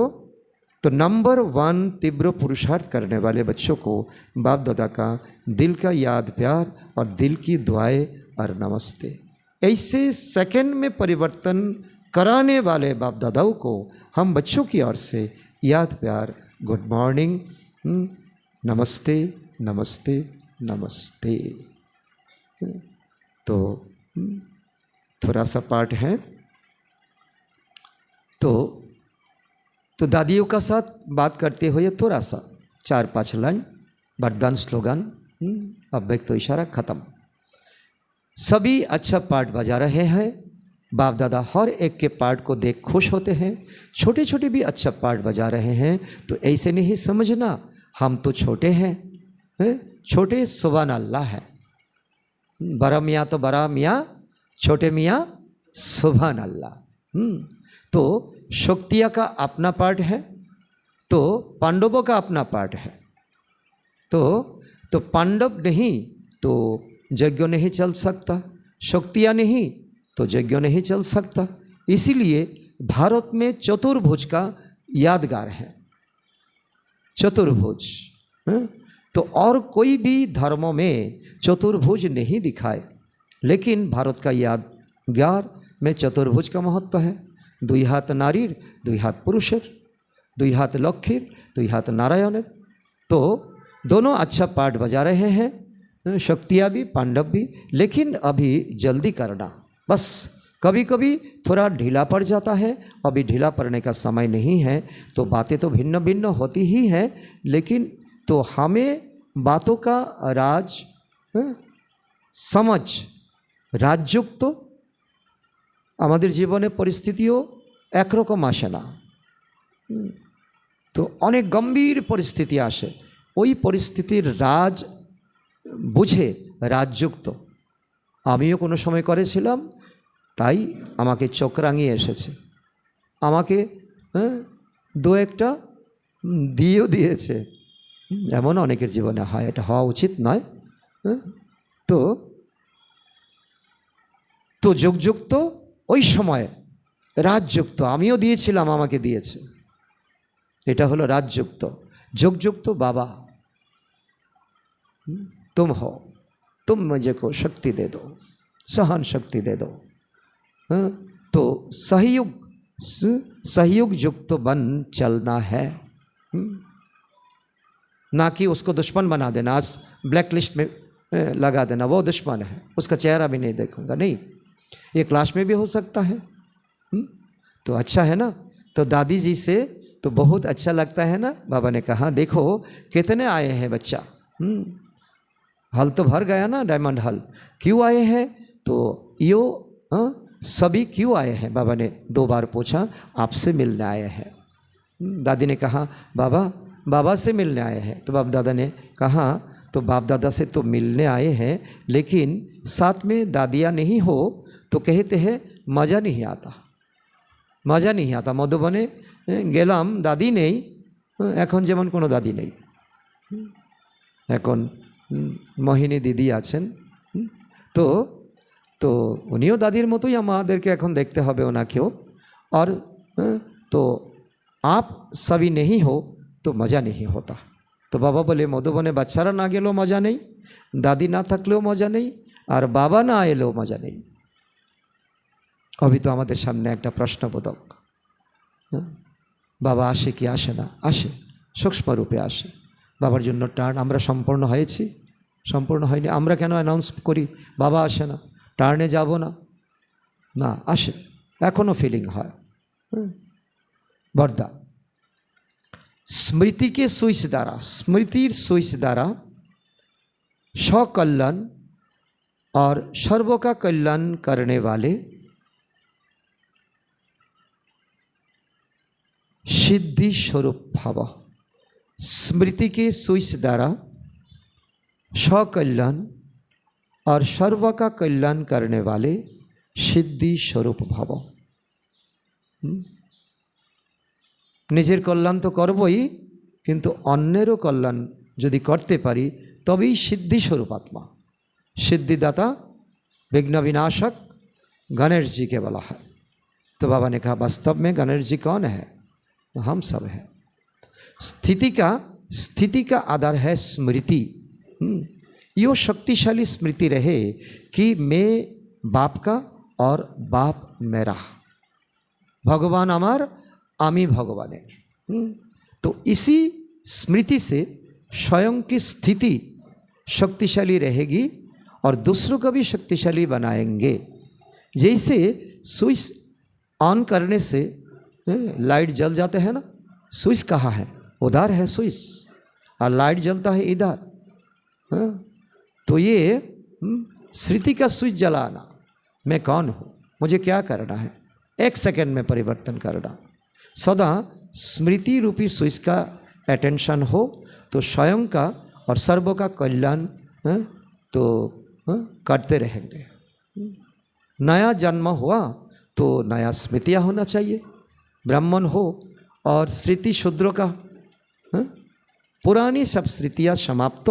नंबर 1 तीव्र पुरुषार्थ करने वाले बच्चों को बाप दादा का दिल का याद प्यार और दिल की दुआएं और नमस्ते। ऐसे सेकंड में परिवर्तन कराने वाले बाप दादाओं को हम बच्चों की ओर से याद प्यार, गुड मॉर्निंग, नमस्ते नमस्ते नमस्ते। तो थोड़ा सा पाठ है, तो दादियों का साथ बात करते हुए थोड़ा सा 4-5 लाइन वरदान स्लोगन, अव्यक्त तो इशारा खत्म। सभी अच्छा पाठ बजा रहे हैं, बाप दादा हर एक के पाठ को देख खुश होते हैं। छोटे छोटे भी अच्छा पाठ बजा रहे हैं, तो ऐसे नहीं समझना हम तो छोटे हैं, छोटे सुभान अल्लाह है। बड़ा मियाँ तो बड़ा मियाँ, छोटे मियाँ सुभान अल्लाह। तो शक्तिया का अपना पाठ है, तो पांडवों का अपना पाठ है। तो पांडव नहीं तो यज्ञ नहीं चल सकता, शक्तिया नहीं तो यज्ञ नहीं चल सकता। इसीलिए भारत में चतुर्भुज का यादगार है, चतुर्भुज। तो और कोई भी धर्मों में चतुर्भुज नहीं दिखाए, लेकिन भारत का यादगार में चतुर्भुज का महत्व है। 2 हाथ नारीर, 2 हाथ पुरुषर, 2 हाथ लक्ष्मीर, 2 हाथ नारायणर। तो दोनों अच्छा पाठ बजा रहे हैं, शक्तियाँ भी पांडव भी, लेकिन अभी जल्दी करना। बस कभी कभी थोड़ा ढीला पड़ जाता है, अभी ढीला पड़ने का समय नहीं है। तो बातें तो भिन्न भिन्न होती ही हैं, लेकिन तो हमें बातों का राज समझ, রাজযুক্ত আমাদের জীবনে পরিস্থিতিও একরকম আসে না। তো অনেক গম্ভীর পরিস্থিতি আসে, ওই পরিস্থিতির রাজ বুঝে রাজযুক্ত আমিও কোনো সময় করেছিলাম, তাই আমাকে চোখ রাঙিয়ে এসেছে, আমাকে 2-1টা দিয়েও দিয়েছে। এমন অনেকের জীবনে হয়, এটা হওয়া উচিত নয়। তো তো যোগযুক্ত ওই সময় রাজযুক্ত আমিও দিয়েছিলাম, আমাকে দিয়েছে, এটা হলো রাজযুক্ত। যোগযুক্ত বাবা, तुम हो, तुम मुझे को शक्ति दे दो, सहन शक्ति दे दो। तो सहयोग युक्त बन चलना है, ना कि उसको दुश्मन बना देना, आज ब्लैक लिस्ट में लगा देना, वो दुश्मन है, उसका चेहरा भी नहीं देखूंगा। नहीं, ये क्लास में भी हो सकता है। तो अच्छा है ना। तो दादी जी से तो बहुत अच्छा लगता है ना। बाबा ने कहा देखो कितने आए हैं बच्चा, हल तो भर गया ना डायमंड हल, क्यों आए हैं? तो यो सभी क्यों आए हैं? बाबा ने 2 बार पूछा। आपसे मिलने आए हैं। दादी ने कहा बाबा से मिलने आए हैं। तो बाप दादा ने कहा तो बाप दादा से तो मिलने आए हैं, लेकिन साथ में दादिया नहीं हो तो कहते हैं मज़ा नहीं आता, मज़ा नहीं आता। मधुबने गेलाम दादी नहीं, এখন যেমন কোনো দাদি নেই, এখন মোহিনী দিদি আছেন। তো তো উনিও দাদির মতোই আমাদেরকে এখন দেখতে হবে ওনাকেও। और तो आप सभी नहीं हो तो मज़ा नहीं होता। तो बाबा बोले मधुबने বাচ্চারা না গেলেও মজা নেই, দাদি না থাকলেও মজা নেই, আর বাবা না এলেও মজা নেই। अभी तो আমাদের সামনে একটা প্রশ্নবোধক, বাবা আসে কি আসে না? আসে, सूक्ष्म रूपे আসে। বাবার জন্য টার্ন আমরা সম্পূর্ণ হয়েছি, সম্পূর্ণ হয়নি। আমরা কেন অ্যানাউন্স করি বাবা আসে না, টার্নে যাব না? না, আসে, এখনও ফিলিং হয়। বরদা स्मृति के स्विच द्वारा, स्मृतिर स्विच द्वारा स्वकल्याण और सर्व का कल्याण करने वाले सिद्धि स्वरूप भाव, स्मृति के स्विच द्वारा स्वकल्याण और सर्व का कल्याण करने वाले सिद्धि स्वरूप भाव। নিজের কল্যাণ তো করবই, কিন্তু অন্যেরও কল্যাণ যদি করতে পারি তবেই সিদ্ধিস্বরূপ আত্মা। सिद्धिदाता विघ्न विनाशक गणेश जी के बोला है। तो बाबा ने कहा वास्तव में गणेश जी कौन है? तो हम सब हैं। स्थिति का आधार है स्मृति। यो शक्तिशाली स्मृति रहे कि मैं बाप का और बाप मेरा, भगवान अमर आमी भगवानेर। तो इसी स्मृति से स्वयं की स्थिति शक्तिशाली रहेगी और दूसरों को भी शक्तिशाली बनाएंगे। जैसे स्विच ऑन करने से लाइट जल जाते हैं ना, स्विच कहाँ है? उधर है स्विच, और लाइट जलता है इधर। तो ये स्मृति का स्विच जलाना, मैं कौन हूँ, मुझे क्या करना है, 1 सेकंड में परिवर्तन करना। सदा स्मृति रूपी स्विच का अटेंशन हो तो स्वयं का और सर्व का कल्याण तो करते रहेंगे। नया जन्म हुआ तो नया स्मृतियाँ होना चाहिए। ब्राह्मण हो और स्मृति शूद्र का, पुरानी सब स्मृतियाँ समाप्त,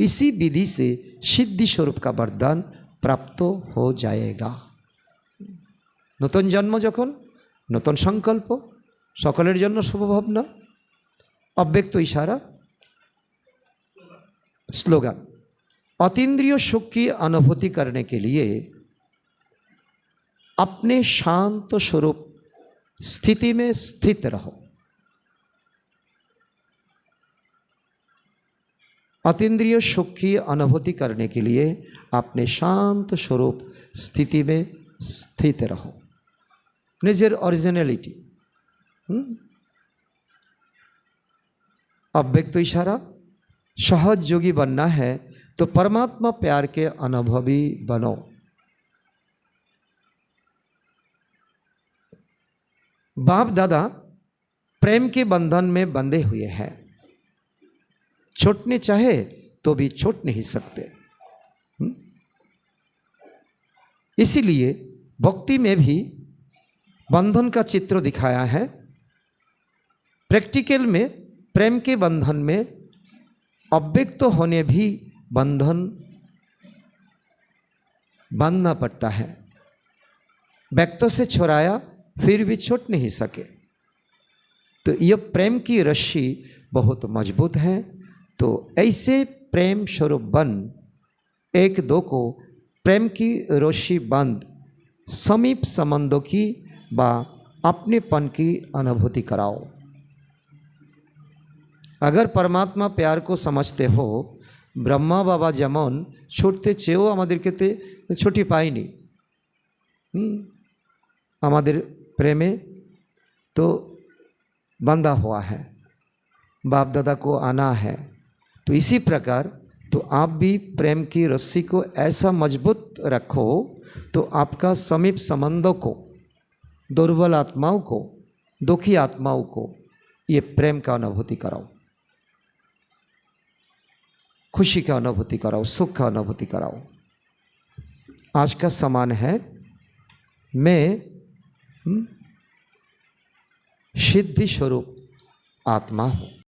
इसी विधि से सिद्धि स्वरूप का वरदान प्राप्त हो जाएगा। नूतन जन्म जखन नूतन संकल्प, सकलेर जन्य शुभ भावना, अव्यक्त इशारा, स्लोगान। अतीन्द्रिय सुख की अनुभूति करने के लिए अपने शांत स्वरूप स्थिति में स्थित रहो। अतीन्द्रिय सुख की अनुभूति करने के लिए अपने शांत स्वरूप स्थिति में स्थित रहो। निजर ओरिजिनलिटी, अव्यक्त इशारा। सहज योगी बनना है तो परमात्मा प्यार के अनुभवी बनो। बाप दादा प्रेम के बंधन में बंधे हुए हैं, छूटने चाहे तो भी छूट नहीं सकते। इसीलिए भक्ति में भी बंधन का चित्र दिखाया है। प्रैक्टिकल में प्रेम के बंधन में अव्यक्त होने भी बंधन बांधना पड़ता है। व्यक्तों से छुड़ाया फिर भी छूट नहीं सके। तो यह प्रेम की रस्सी बहुत मजबूत है। तो ऐसे प्रेम स्वरूप बन एक दो को प्रेम की रस्सी बंद समीप संबंधों की व अपनेपन की अनुभूति कराओ। अगर परमात्मा प्यार को समझते हो, ब्रह्मा बाबा जेमन छूटते चेয়েও আমাদেরকে ছুটি পায়নি। আমাদের প্রেমে तो बंधा हुआ है, बाप दादा को आना है। तो इसी प्रकार तो आप भी प्रेम की रस्सी को ऐसा मजबूत रखो तो आपका समीप संबंधों को, दुर्बल आत्माओं को, दुखी आत्माओं को ये प्रेम का अनुभूति कराओ, खुशी का अनुभूति कराओ, सुख का अनुभूति कराओ। आज का समान है मैं सिद्धि स्वरूप आत्मा हूँ।